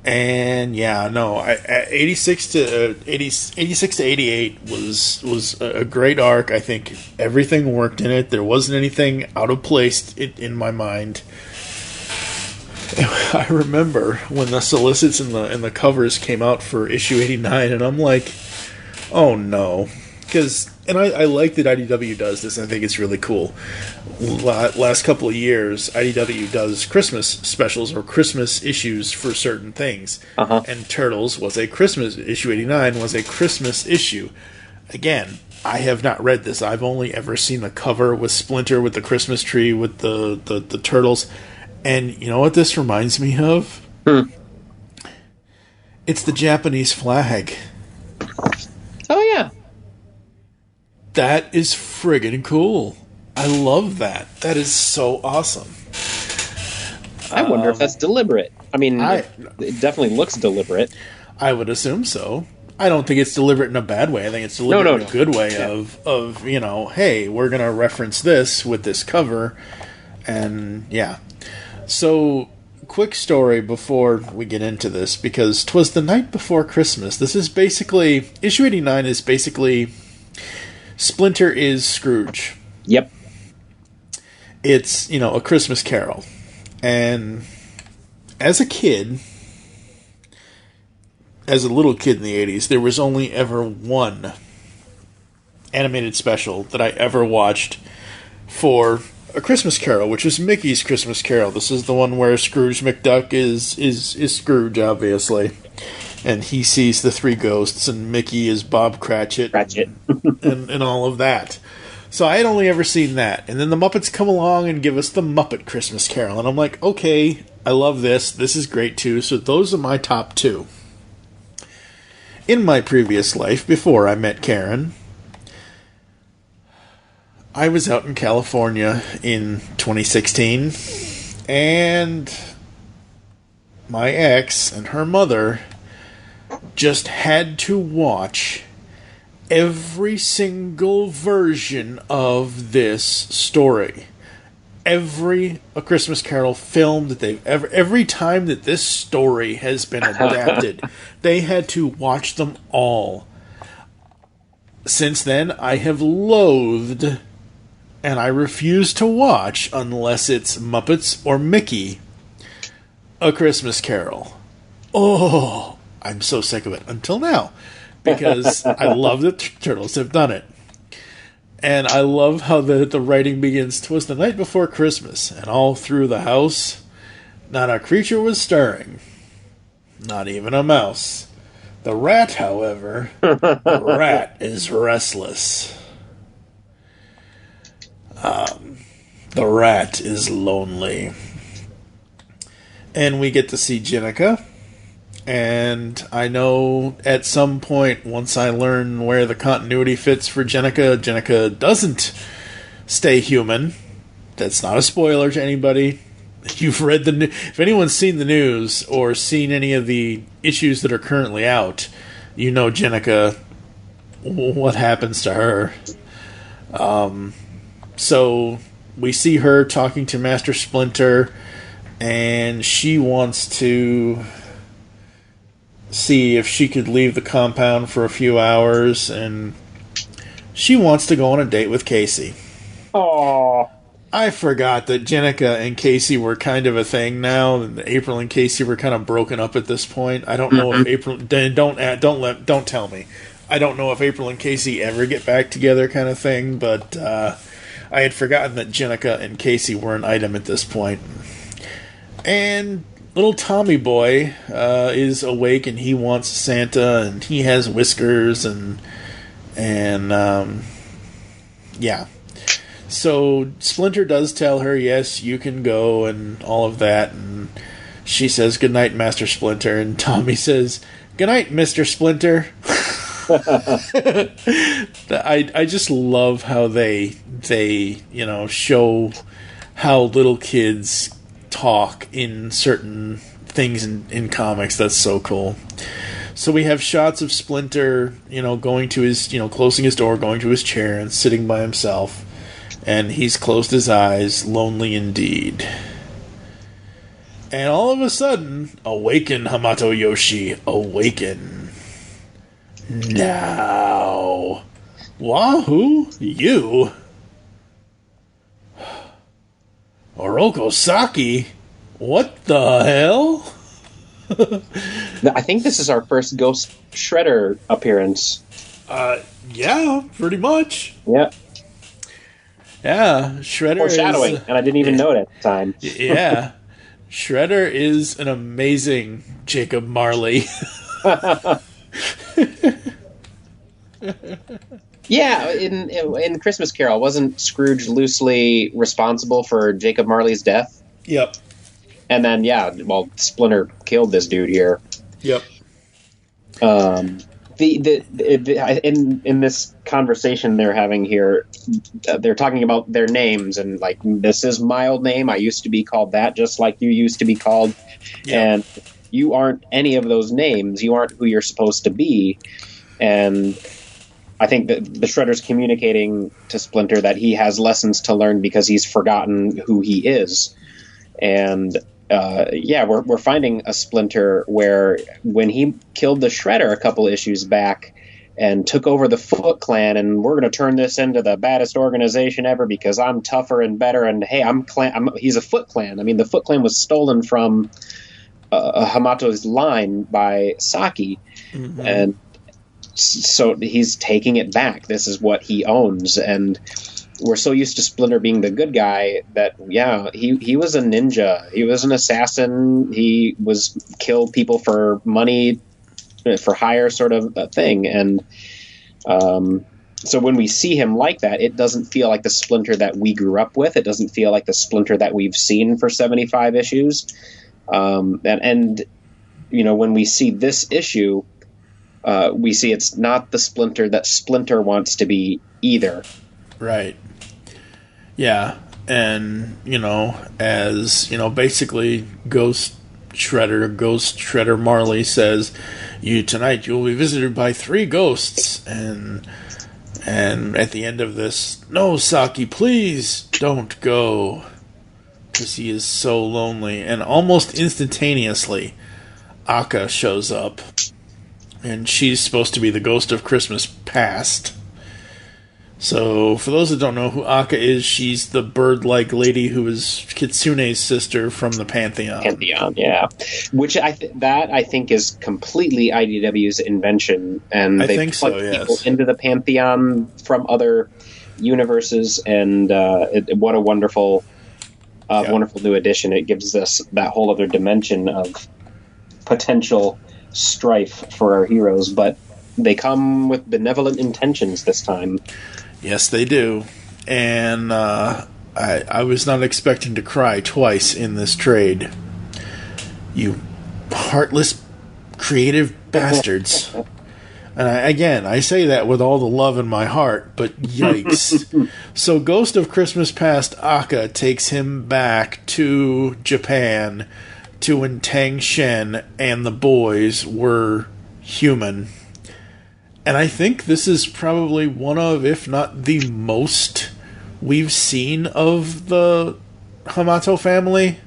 And 86 to 88 was a great arc. I think everything worked in it. There wasn't anything out of place in my mind. I remember when the solicits and the covers came out for issue 89, and I'm like, oh no, and I like that IDW does this. I think it's really cool. Last couple of years, IDW does Christmas specials or Christmas issues for certain things. And Turtles was a Christmas issue. 89 was a Christmas issue. Again, I have not read this. I've only ever seen the cover with Splinter with the Christmas tree with the Turtles. And you know what this reminds me of? It's the Japanese flag. Oh yeah. That is friggin' cool. I love that. That is so awesome. I wonder if that's deliberate. I mean, it definitely looks deliberate. I would assume so. I don't think it's deliberate in a bad way. I think it's deliberate in a good way of hey, we're going to reference this with this cover. And, yeah. So, quick story before we get into this, because 'twas the night before Christmas. This is basically... Issue 89 is basically... Splinter is Scrooge. Yep. It's, A Christmas Carol. And as a kid, as a little kid in the 80s, there was only ever one animated special that I ever watched for A Christmas Carol, which is Mickey's Christmas Carol. This is the one where Scrooge McDuck is Scrooge, obviously. And he sees the three ghosts, and Mickey is Bob Cratchit. and all of that. So I had only ever seen that. And then the Muppets come along and give us the Muppet Christmas Carol. And I'm like, okay, I love this. This is great, too. So those are my top two. In my previous life, before I met Karen, I was out in California in 2016, and my ex and her mother just had to watch every single version of this story. Every A Christmas Carol film that they've every time that this story has been adapted, they had to watch them all. Since then, I have loathed, and I refuse to watch, unless it's Muppets or Mickey, A Christmas Carol. Oh, I'm so sick of it. Until now. Because I love that Turtles have done it. And I love how the writing begins. 'Twas the night before Christmas, and all through the house, not a creature was stirring. Not even a mouse. The rat, however, the rat is restless. The rat is lonely. And we get to see Jenica. And I know at some point, once I learn where the continuity fits for Jenica, Jenica doesn't stay human. That's not a spoiler to anybody. If you've read if anyone's seen the news or seen any of the issues that are currently out, you know Jenica, what happens to her. So we see her talking to Master Splinter, and she wants to see if she could leave the compound for a few hours, and she wants to go on a date with Casey. Aww. I forgot that Jenica and Casey were kind of a thing now, and April and Casey were kind of broken up at this point. I don't know if April... Don't tell me. I don't know if April and Casey ever get back together kind of thing, but I had forgotten that Jenica and Casey were an item at this point. And little Tommy boy is awake, and he wants Santa, and he has whiskers, and yeah. So Splinter does tell her, yes, you can go, and all of that, and she says, good night, Master Splinter, and Tommy says, good night, Mr. Splinter. I just love how they show how little kids talk in certain things in comics. That's so cool. So we have shots of Splinter, going to his, closing his door, going to his chair, and sitting by himself. And he's closed his eyes, lonely indeed. And all of a sudden, awaken, Hamato Yoshi, awaken. Now. Wahoo, you? Oroko Saki? What the hell? I think this is our first Ghost Shredder appearance. Yeah, pretty much. Yeah. Yeah, Shredder foreshadowing, and I didn't even know it at the time. Yeah. Shredder is an amazing Jacob Marley. Yeah, in Christmas Carol, wasn't Scrooge loosely responsible for Jacob Marley's death? Yep. And then, Splinter killed this dude here. Yep. In this conversation they're having here, they're talking about their names, and like, this is my old name. I used to be called that, just like you used to be called. Yep. And you aren't any of those names. You aren't who you're supposed to be. And I think that the Shredder's communicating to Splinter that he has lessons to learn because he's forgotten who he is. And we're finding a Splinter where when he killed the Shredder a couple issues back and took over the Foot Clan, and we're going to turn this into the baddest organization ever because I'm tougher and better, and hey, he's a Foot Clan. I mean, the Foot Clan was stolen from Hamato's line by Saki, And so he's taking it back. This is what he owns, and we're so used to Splinter being the good guy that, yeah, he was a ninja. He was an assassin. He was killed people for money, for hire sort of a thing. And so when we see him like that, it doesn't feel like the Splinter that we grew up with. It doesn't feel like the Splinter that we've seen for 75 issues. And when we see this issue, we see it's not the Splinter that Splinter wants to be either. Right. Yeah. And, basically Ghost Shredder Marley says, tonight you'll be visited by 3 ghosts. And at the end of this, no, Saki, please don't go. Because he is so lonely. And almost instantaneously, Akka shows up. And she's supposed to be the ghost of Christmas past. So, for those that don't know who Akka is, she's the bird-like lady who is Kitsune's sister from the Pantheon. Pantheon, yeah. Which I think is completely IDW's invention, and I they think plug so, yes. people into the Pantheon from other universes, and what a wonderful new addition. It gives us that whole other dimension of potential strife for our heroes, but they come with benevolent intentions this time. Yes, they do. And I was not expecting to cry twice in this trade. You heartless, creative bastards. And I say that with all the love in my heart, but yikes. So Ghost of Christmas Past Akka takes him back to Japan to when Tang Shen and the boys were human. And I think this is probably one of, if not the most, we've seen of the Hamato family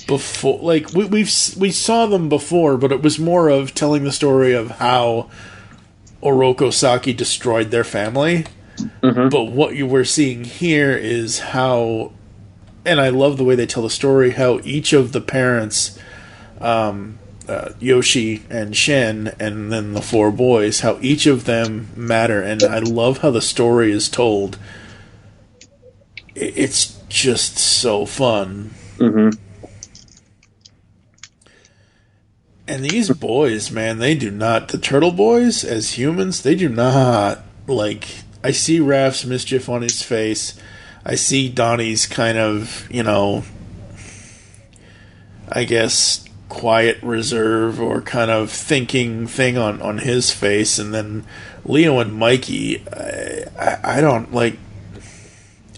before. Like we saw them before, but it was more of telling the story of how Oroko Saki destroyed their family. Mm-hmm. But what you were seeing here is how, and I love the way they tell the story, how each of the parents, Yoshi and Shen, and then the 4 boys, how each of them matter, and I love how the story is told. It's just so fun. Mm-hmm. And these boys, man, they do not, the Turtle Boys, as humans, they do not, I see Raph's mischief on his face. I see Donnie's kind of, I guess, quiet reserve or kind of thinking thing on his face, and then Leo and Mikey, I don't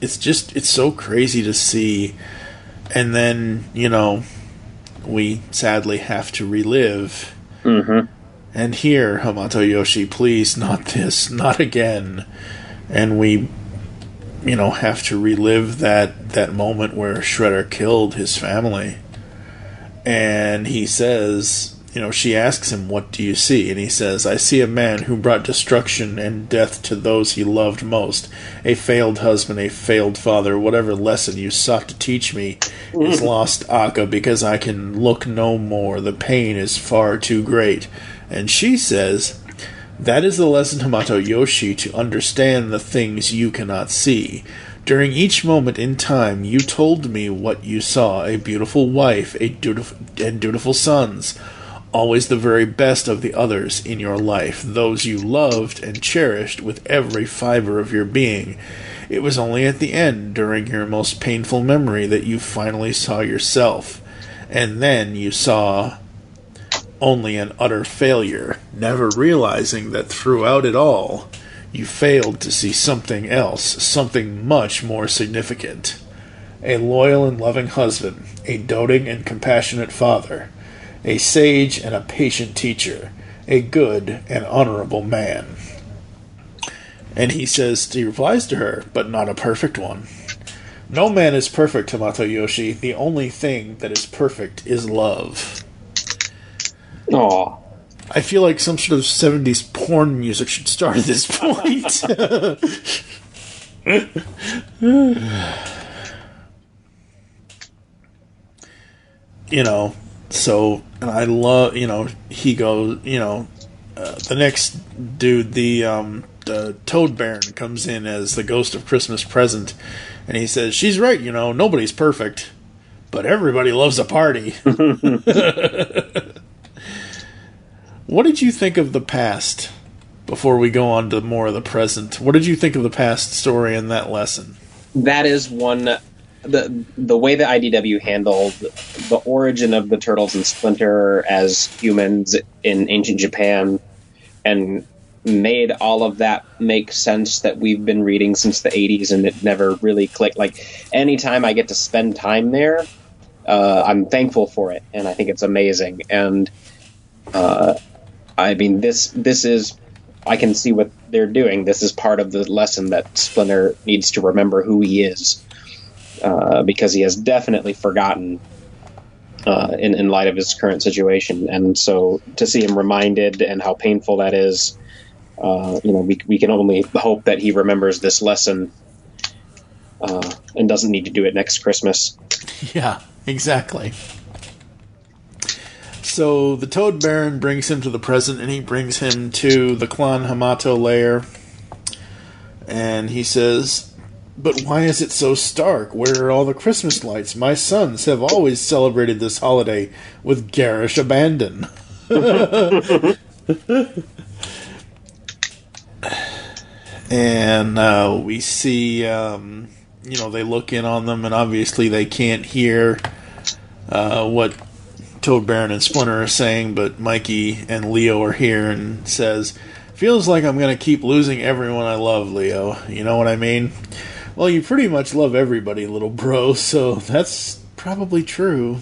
it's so crazy to see. And then we sadly have to relive. Mm-hmm. And here, Hamato Yoshi, please, not this, not again. And we have to relive that moment where Shredder killed his family. And he says, she asks him, what do you see? And he says, I see a man who brought destruction and death to those he loved most. A failed husband, a failed father. Whatever lesson you sought to teach me is lost, Akka, because I can look no more. The pain is far too great. And she says, that is the lesson, Hamato Yoshi, to understand the things you cannot see. During each moment in time, you told me what you saw, a beautiful wife, dutiful sons, always the very best of the others in your life, those you loved and cherished with every fiber of your being. It was only at the end, during your most painful memory, that you finally saw yourself. And then you saw only an utter failure, never realizing that throughout it all, you failed to see something else, something much more significant. A loyal and loving husband, a doting and compassionate father, a sage and a patient teacher, a good and honorable man. And he replies to her, but not a perfect one. No man is perfect, Hamato Yoshi. The only thing that is perfect is love. Aww. I feel like some sort of 70s porn music should start at this point. So, and I love, he goes, the next dude, the Toad Baron comes in as the Ghost of Christmas Present, and he says, she's right, nobody's perfect, but everybody loves a party. What did you think of the past, before we go on to more of the present? What did you think of the past story in that lesson? That is one... The way that IDW handled the origin of the Turtles and Splinter as humans in ancient Japan and made all of that make sense that we've been reading since the 80s, and it never really clicked. Like, anytime I get to spend time there, I'm thankful for it, and I think it's amazing. And I mean, this is... I can see what they're doing. This is part of the lesson that Splinter needs to remember who he is. Because he has definitely forgotten in light of his current situation. And so to see him reminded and how painful that is, we can only hope that he remembers this lesson and doesn't need to do it next Christmas. Yeah, exactly. So the Toad Baron brings him to the present, and he brings him to the Clan Hamato lair. And he says... But why is it so stark? Where are all the Christmas lights? My sons have always celebrated this holiday with garish abandon. And we see, they look in on them, and obviously they can't hear what Toad Baron and Splinter are saying, but Mikey and Leo are here and says, feels like I'm going to keep losing everyone I love, Leo. You know what I mean? Well, you pretty much love everybody, little bro, so that's probably true.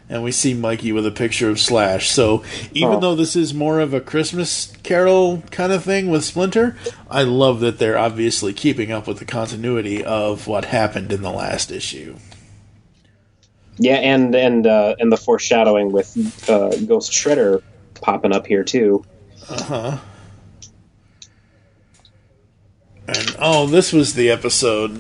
And we see Mikey with a picture of Slash. So even though this is more of a Christmas Carol kind of thing with Splinter, I love that they're obviously keeping up with the continuity of what happened in the last issue. Yeah, and the foreshadowing with Ghost Shredder popping up here too. Uh-huh. And, this was the episode,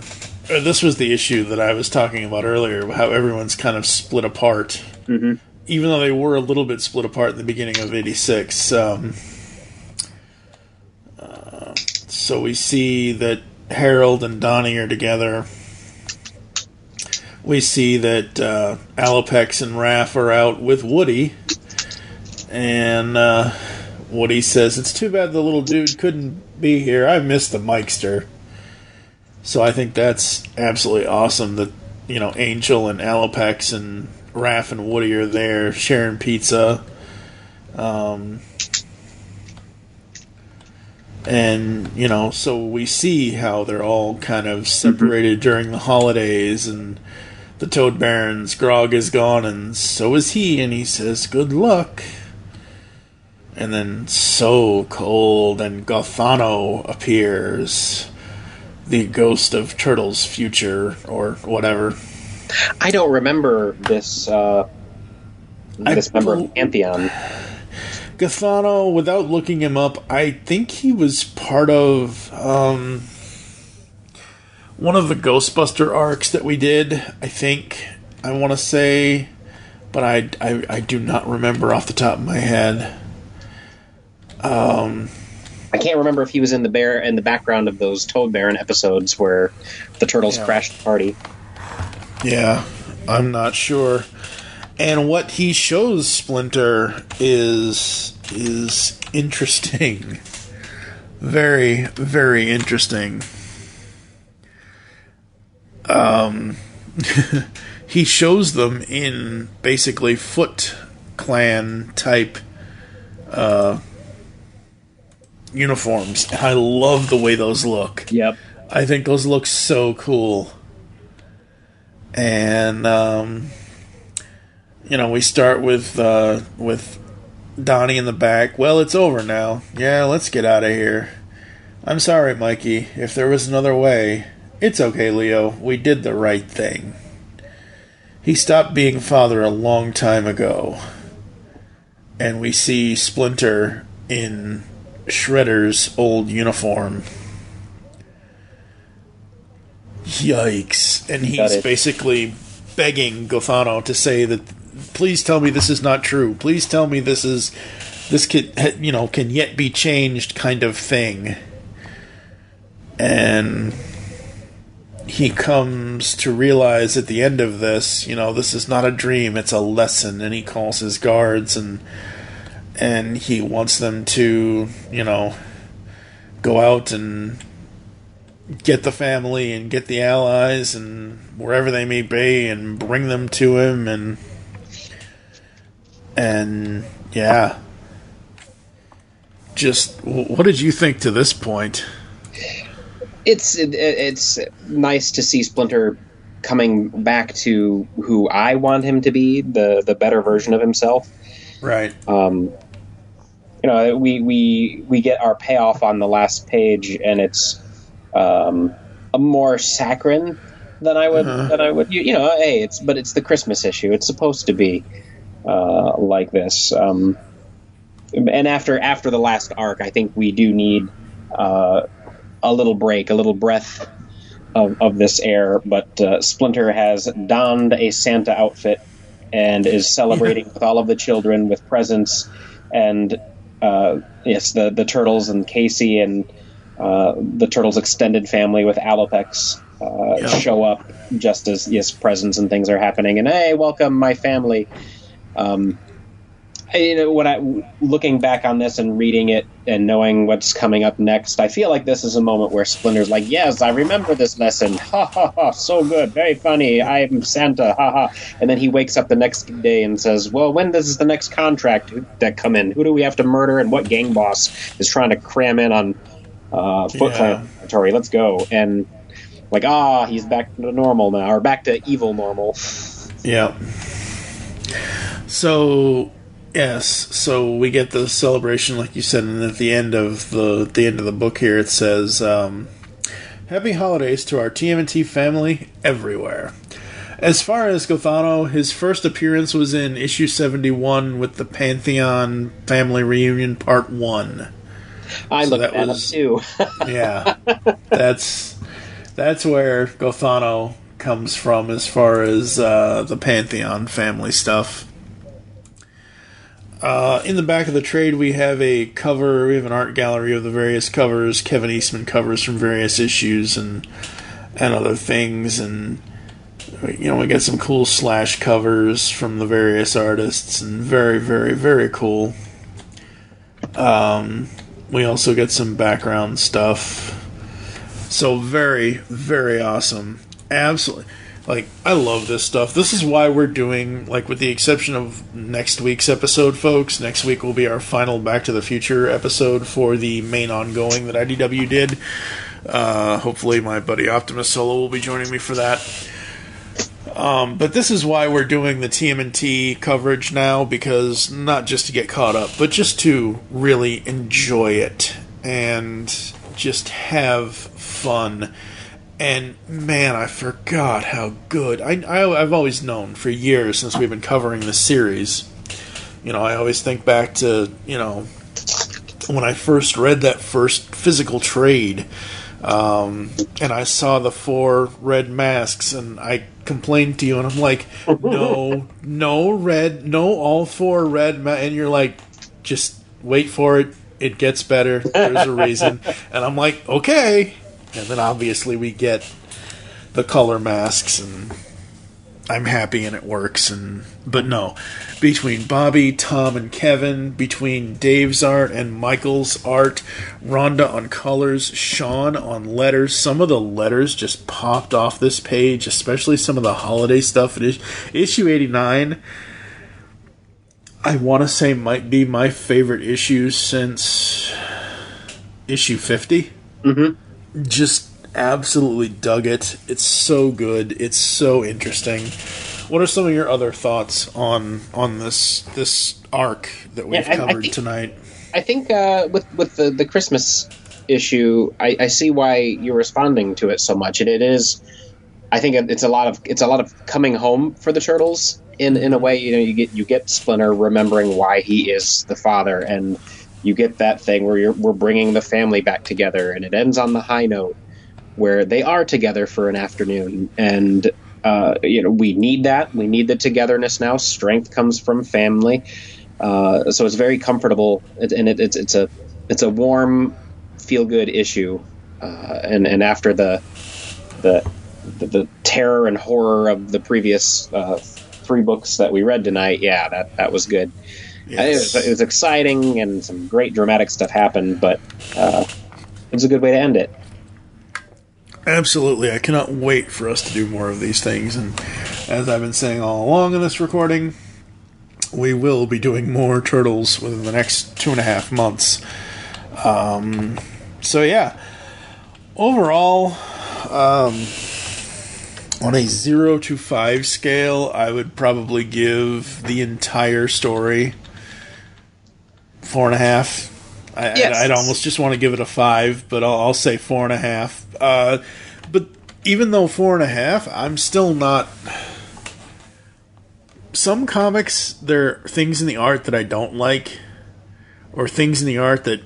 or this was the issue that I was talking about earlier, how everyone's kind of split apart. Mm-hmm. Even though they were a little bit split apart in the beginning of 86. So we see that Harold and Donnie are together. We see that Alopex and Raph are out with Woody. And Woody says, it's too bad the little dude couldn't be here. I miss the Mikester. So I think that's absolutely awesome that, Angel and Alopex and Raph and Woody are there sharing pizza. And, so we see how they're all kind of separated during the holidays, and the Toad Baron's grog is gone, and so is he, and he says, good luck. And then So Cold and Gothano appears, the ghost of Turtle's future, or whatever. I don't remember this member of Pantheon. Gothano, without looking him up, I think he was part of one of the Ghostbuster arcs that we did, I want to say, but I do not remember off the top of my head. I can't remember if he was in the background of those Toad Baron episodes where the Turtles crashed the party. Yeah, I'm not sure. And what he shows Splinter is interesting. Very, very interesting. He shows them in basically Foot Clan type uniforms. I love the way those look. Yep. I think those look so cool. And we start with Donnie in the back. Well, it's over now. Yeah, let's get out of here. I'm sorry, Mikey. If there was another way, it's okay, Leo. We did the right thing. He stopped being father a long time ago. And we see Splinter in Shredder's old uniform. Yikes. And he's basically begging Gothano to say that please tell me this is not true. Please tell me this can yet be changed kind of thing. And he comes to realize at the end of this, this is not a dream, it's a lesson. And he calls his guards and he wants them to, go out and get the family and get the allies and wherever they may be and bring them to him and yeah. Just what did you think to this point? It's nice to see Splinter coming back to who I want him to be, the better version of himself. Right. We get our payoff on the last page, and it's a more saccharine than I would Hey, it's the Christmas issue. It's supposed to be like this. And after the last arc, I think we do need a little break, a little breath of this air. But Splinter has donned a Santa outfit and is celebrating with all of the children with presents. And yes, the Turtles and Casey and the Turtles' extended family with Alopex show up just as presents and things are happening. And hey, welcome my family. Looking back on this and reading it and knowing what's coming up next, I feel like this is a moment where Splinter's like, yes, I remember this lesson. Ha ha ha, so good, very funny. I'm Santa, ha ha. And then he wakes up the next day and says, well, when does the next contract that come in? Who do we have to murder and what gang boss is trying to cram in on Foot Clan territory? Let's go. And he's back to normal now, or back to evil normal. Yeah. So we get the celebration, like you said, and at the end of the book here, it says, "Happy holidays to our TMNT family everywhere." As far as Gothano, his first appearance was in issue 71 with the Pantheon Family Reunion Part 1. I looked that up too. Yeah, that's where Gothano comes from as far as the Pantheon family stuff. In the back of the trade, we have an art gallery of the various covers, Kevin Eastman covers from various issues and other things, and we get some cool slash covers from the various artists, and very, very, very cool. We also get some background stuff, so very, very awesome. Absolutely. I love this stuff. This is why we're doing, with the exception of next week's episode, folks, next week will be our final Back to the Future episode for the main ongoing that IDW did. Hopefully my buddy Optimus Solo will be joining me for that. But this is why we're doing the TMNT coverage now, because not just to get caught up, but just to really enjoy it and just have fun. And man, I forgot how good. I've always known for years since we've been covering this series. I always think back to, when I first read that first physical trade, and I saw the 4 red masks, and I complained to you, and I'm like, no all 4 red masks, and you're like, just wait for it. It gets better. There's a reason. And I'm like, okay. And then obviously we get the color masks, and I'm happy and it works. But no, between Bobby, Tom, and Kevin, between Dave's art and Michael's art, Rhonda on colors, Sean on letters, some of the letters just popped off this page, especially some of the holiday stuff. Issue 89, I want to say, might be my favorite issue since issue 50. Mm-hmm. Just absolutely dug it. It's so good. It's so interesting. What are some of your other thoughts on this arc that we've covered tonight? I think with the Christmas issue, I see why you're responding to it so much. And it is, I think it's a lot of coming home for the Turtles in a way. You get Splinter remembering why he is the father, and you get that thing where we're bringing the family back together, and it ends on the high note where they are together for an afternoon. And we need that. We need the togetherness now. Strength comes from family. So it's very comfortable, and it's a warm, feel good issue. And after the terror and horror of the previous 3 books that we read tonight, that was good. Yes. It was exciting, and some great dramatic stuff happened, but it was a good way to end it. Absolutely. I cannot wait for us to do more of these things. And as I've been saying all along in this recording, we will be doing more Turtles within the next 2.5 months. So yeah, overall, on a 0 to 5 scale, I would probably give the entire story 4.5. I'd almost just want to give it a 5, but I'll say 4.5. But even though 4.5, I'm still not. Some comics, there are things in the art that I don't like, or things in the art that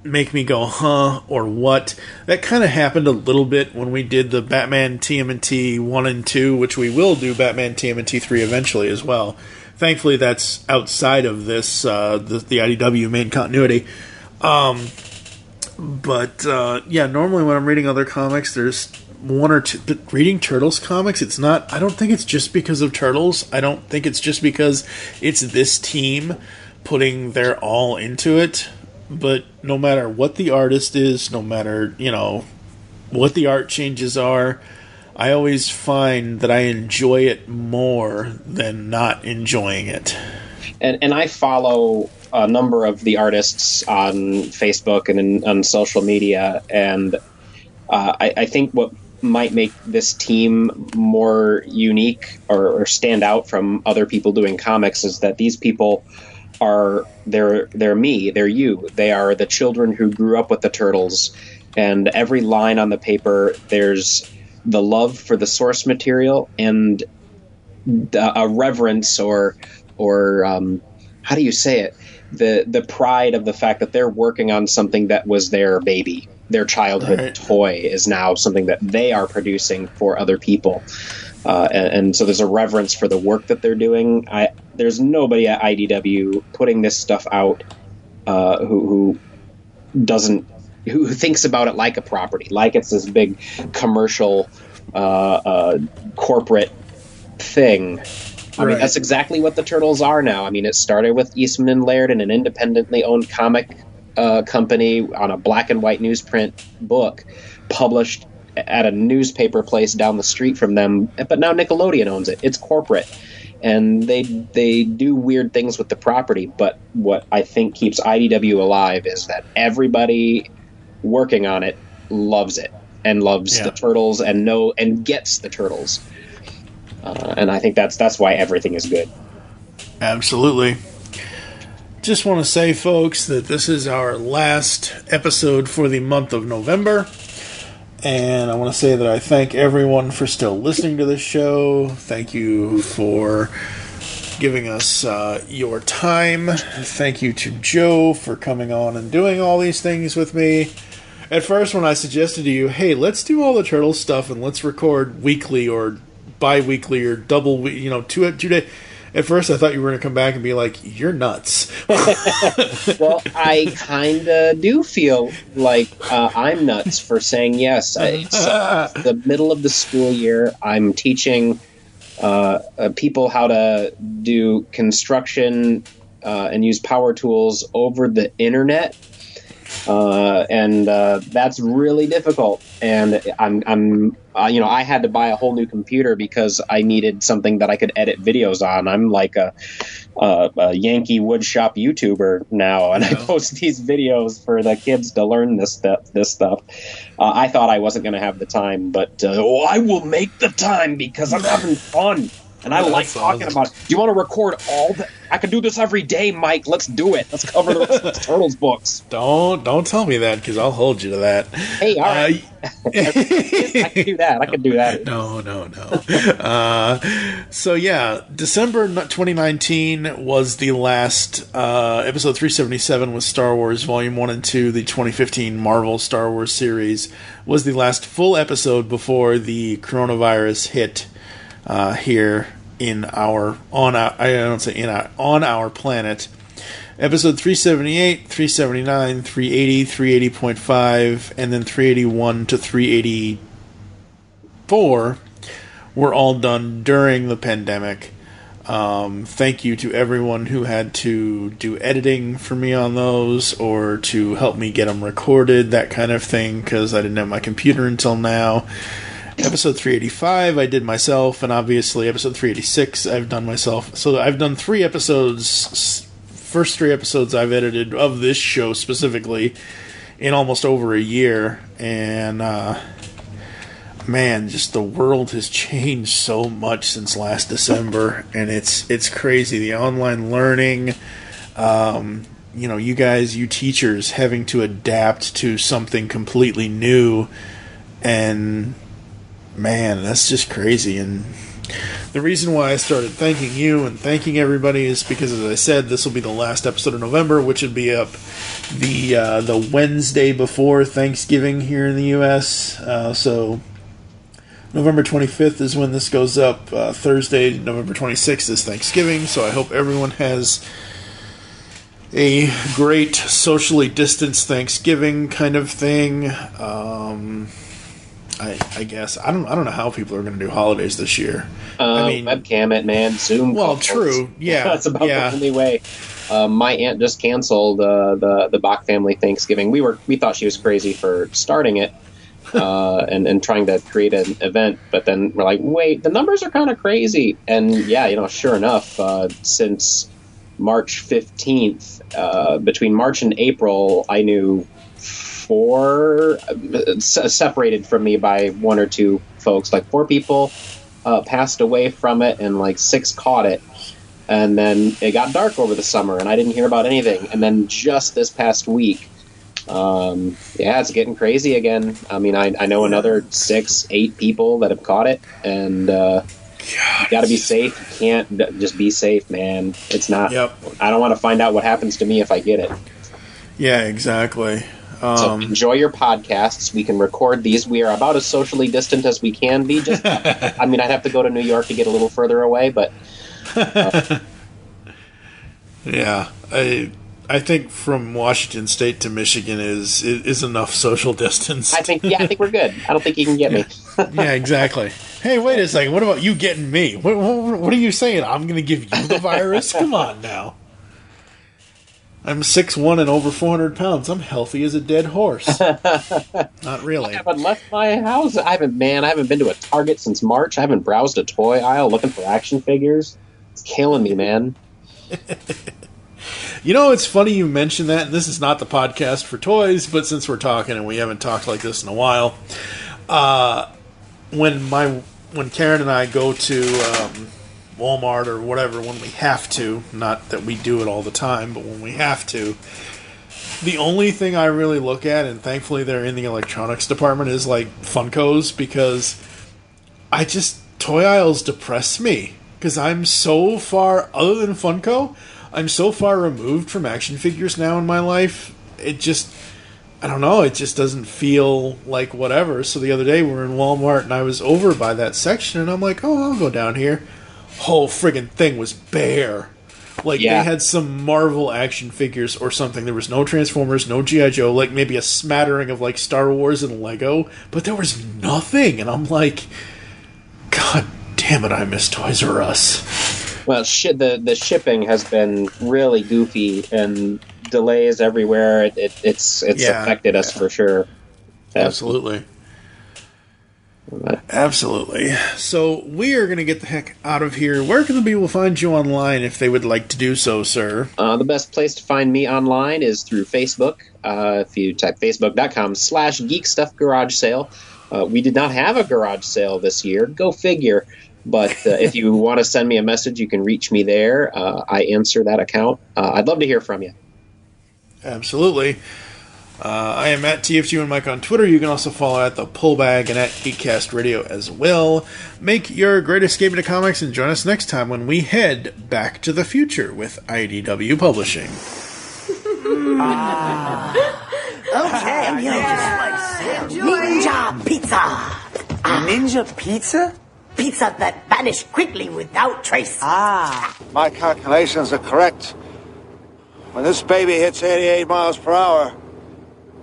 make me go, huh, or what. That kind of happened a little bit when we did the Batman TMNT 1 and 2, which we will do Batman TMNT 3 eventually as well. Thankfully, that's outside of this, the IDW main continuity. But normally when I'm reading other comics, there's 1 or 2. But reading Turtles comics, it's not. I don't think it's just because of Turtles. I don't think it's just because it's this team putting their all into it. But no matter what the artist is, no matter what the art changes are, I always find that I enjoy it more than not enjoying it. And I follow a number of the artists on Facebook and on social media, and I think what might make this team more unique or stand out from other people doing comics is that these people they're me, they're you. They are the children who grew up with the Turtles, and every line on the paper, there's the love for the source material and a reverence or how do you say it? The pride of the fact that they're working on something that was their baby. Their childhood toy is now something that they are producing for other people. And so there's a reverence for the work that they're doing. There's nobody at IDW putting this stuff out who thinks about it like a property, like it's this big commercial corporate thing. I mean, that's exactly what the Turtles are now. I mean, it started with Eastman and Laird and an independently owned comic company on a black and white newsprint book published at a newspaper place down the street from them. But now Nickelodeon owns it. It's corporate. And they do weird things with the property. But what I think keeps IDW alive is that everybody working on it loves it and loves the Turtles and gets the Turtles. And I think that's why everything is good. Absolutely. Just want to say, folks, that this is our last episode for the month of November. And I want to say that I thank everyone for still listening to this show. Thank you for giving us your time. Thank you to Joe for coming on and doing all these things with me. At first, when I suggested to you, hey, let's do all the Turtle stuff and let's record weekly or bi-weekly or double, 2 days. At first, I thought you were going to come back and be like, you're nuts. Well, I kind of do feel like I'm nuts for saying yes. It's the middle of the school year. I'm teaching people how to do construction and use power tools over the internet. And that's really difficult. And I had to buy a whole new computer because I needed something that I could edit videos on. I'm like a Yankee woodshop YouTuber now, and I post these videos for the kids to learn this stuff. I thought I wasn't going to have the time, but I will make the time because I'm having fun. And I like talking about it. Do you want to record all the... I can do this every day, Mike. Let's do it. Let's cover the rest of the Turtles books. Don't tell me that, because I'll hold you to that. Hey, all right. I can do that. No. So, yeah, December 2019 was the last... episode 377 was Star Wars Volume 1 and 2, the 2015 Marvel Star Wars series, was the last full episode before the coronavirus hit here on our planet. Episode 378, 379, 380, 380.5, and then 381 to 384 were all done during the pandemic. Thank you to everyone who had to do editing for me on those or to help me get them recorded, that kind of thing, because I didn't have my computer until now. Episode 385 I did myself, and obviously episode 386 I've done myself. So I've done 3 episodes, first 3 episodes I've edited of this show specifically in almost over a year, and man, just the world has changed so much since last December, and it's crazy. The online learning, you guys, you teachers having to adapt to something completely new, and man, that's just crazy. And the reason why I started thanking you and thanking everybody is because, as I said, this will be the last episode of November, which would be up the Wednesday before Thanksgiving here in the U.S., so November 25th is when this goes up. Thursday, November 26th is Thanksgiving, so I hope everyone has a great socially distanced Thanksgiving kind of thing. I guess I don't know how people are going to do holidays this year. I mean, webcam it, man. Zoom. Well, calls. true. Yeah, that's about the only way. My aunt just canceled the Bach family Thanksgiving. We thought she was crazy for starting it. And trying to create an event, but then we're like, wait, the numbers are kind of crazy. And yeah, sure enough, since March 15th, between March and April, I knew 4 separated from me by 1 or 2 folks, like 4 people passed away from it, and like 6 caught it. And then it got dark over the summer, and I didn't hear about anything. And then just this past week, it's getting crazy again. I mean, I know another 6-8 people that have caught it, and you gotta be safe. You can't just be safe, man. It's not. Yep. I don't want to find out what happens to me if I get it. Yeah, exactly. So enjoy your podcasts. We can record these. We are about as socially distant as we can be. Just, I mean, I'd have to go to New York to get a little further away, but yeah, I think from Washington State to Michigan is enough social distance. I think we're good. I don't think you can get me. Yeah, exactly. Hey, wait a second. What about you getting me? What are you saying? I'm going to give you the virus? Come on now. I'm 6'1" and over 400 pounds. I'm healthy as a dead horse. Not really. I haven't left my house. I haven't been to a Target since March. I haven't browsed a toy aisle looking for action figures. It's killing me, man. It's funny you mentioned that, and this is not the podcast for toys, but since we're talking and we haven't talked like this in a while, when Karen and I go to Walmart or whatever, when we have to, not that we do it all the time, but when we have to, the only thing I really look at, and thankfully they're in the electronics department, is like Funkos, because toy aisles depress me, because I'm so far, other than Funko, I'm so far removed from action figures now in my life. It just, I don't know, it just doesn't feel like whatever. So the other day we were in Walmart and I was over by that section and I'm like, I'll go down here. Whole friggin' thing was bare. Like, They had some Marvel action figures or something. There was no Transformers, no G.I. Joe, like maybe a smattering of like Star Wars and Lego, but there was nothing. And I'm like, God damn it, I miss Toys R Us. Well, the shipping has been really goofy and delays everywhere. It's affected us for sure. Absolutely. Absolutely. So we are going to get the heck out of here. Where can the people find you online if they would like to do so, sir? The best place to find me online is through Facebook. If you type facebook.com/geekstuffgarage-sale. We did not have a garage sale this year. Go figure. But if you want to send me a message, you can reach me there. I answer that account. I'd love to hear from you. Absolutely. I am at TFG and Mike on Twitter. You can also follow at The Pullbag and at Geekcast Radio as well. Make your great escape into comics and join us next time when we head back to the future with IDW Publishing. Okay, just like Ninja Pizza. Ninja Pizza? pizza that vanished quickly without trace. Ah. My calculations are correct. When this baby hits 88 miles per hour,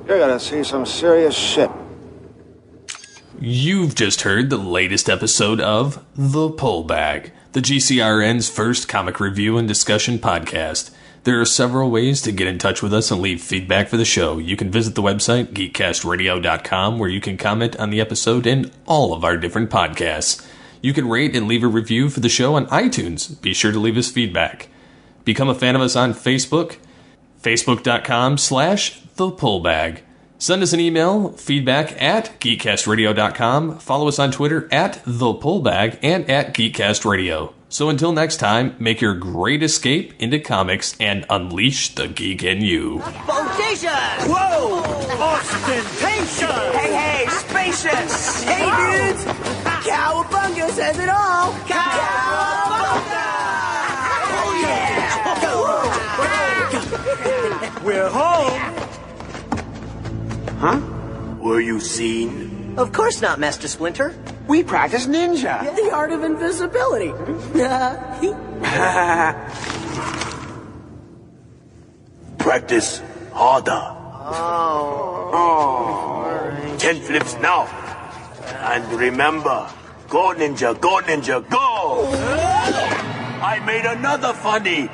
you're gonna see some serious shit. You've just heard the latest episode of The Pull Bag, the GCRN's first comic review and discussion podcast. There are several ways to get in touch with us and leave feedback for the show. You can visit the website, geekcastradio.com, where you can comment on the episode and all of our different podcasts. You can rate and leave a review for the show on iTunes. Be sure to leave us feedback. Become a fan of us on Facebook, facebook.com/thepullbag. Send us an email, feedback at geekcastradio.com. Follow us on Twitter at thepullbag and at geekcastradio. So until next time, make your great escape into comics and unleash the geek in you. Bodacious! Whoa! Ostentatious! Hey, spacious! Hey, dudes! Cowabunga says it all! Cowabunga! Oh, yeah! We're home! Huh? Were you seen? Of course not, Master Splinter. We practice ninja. The art of invisibility. Practice harder. Oh. 10 flips now. And remember, go ninja, go ninja, go! I made another funny.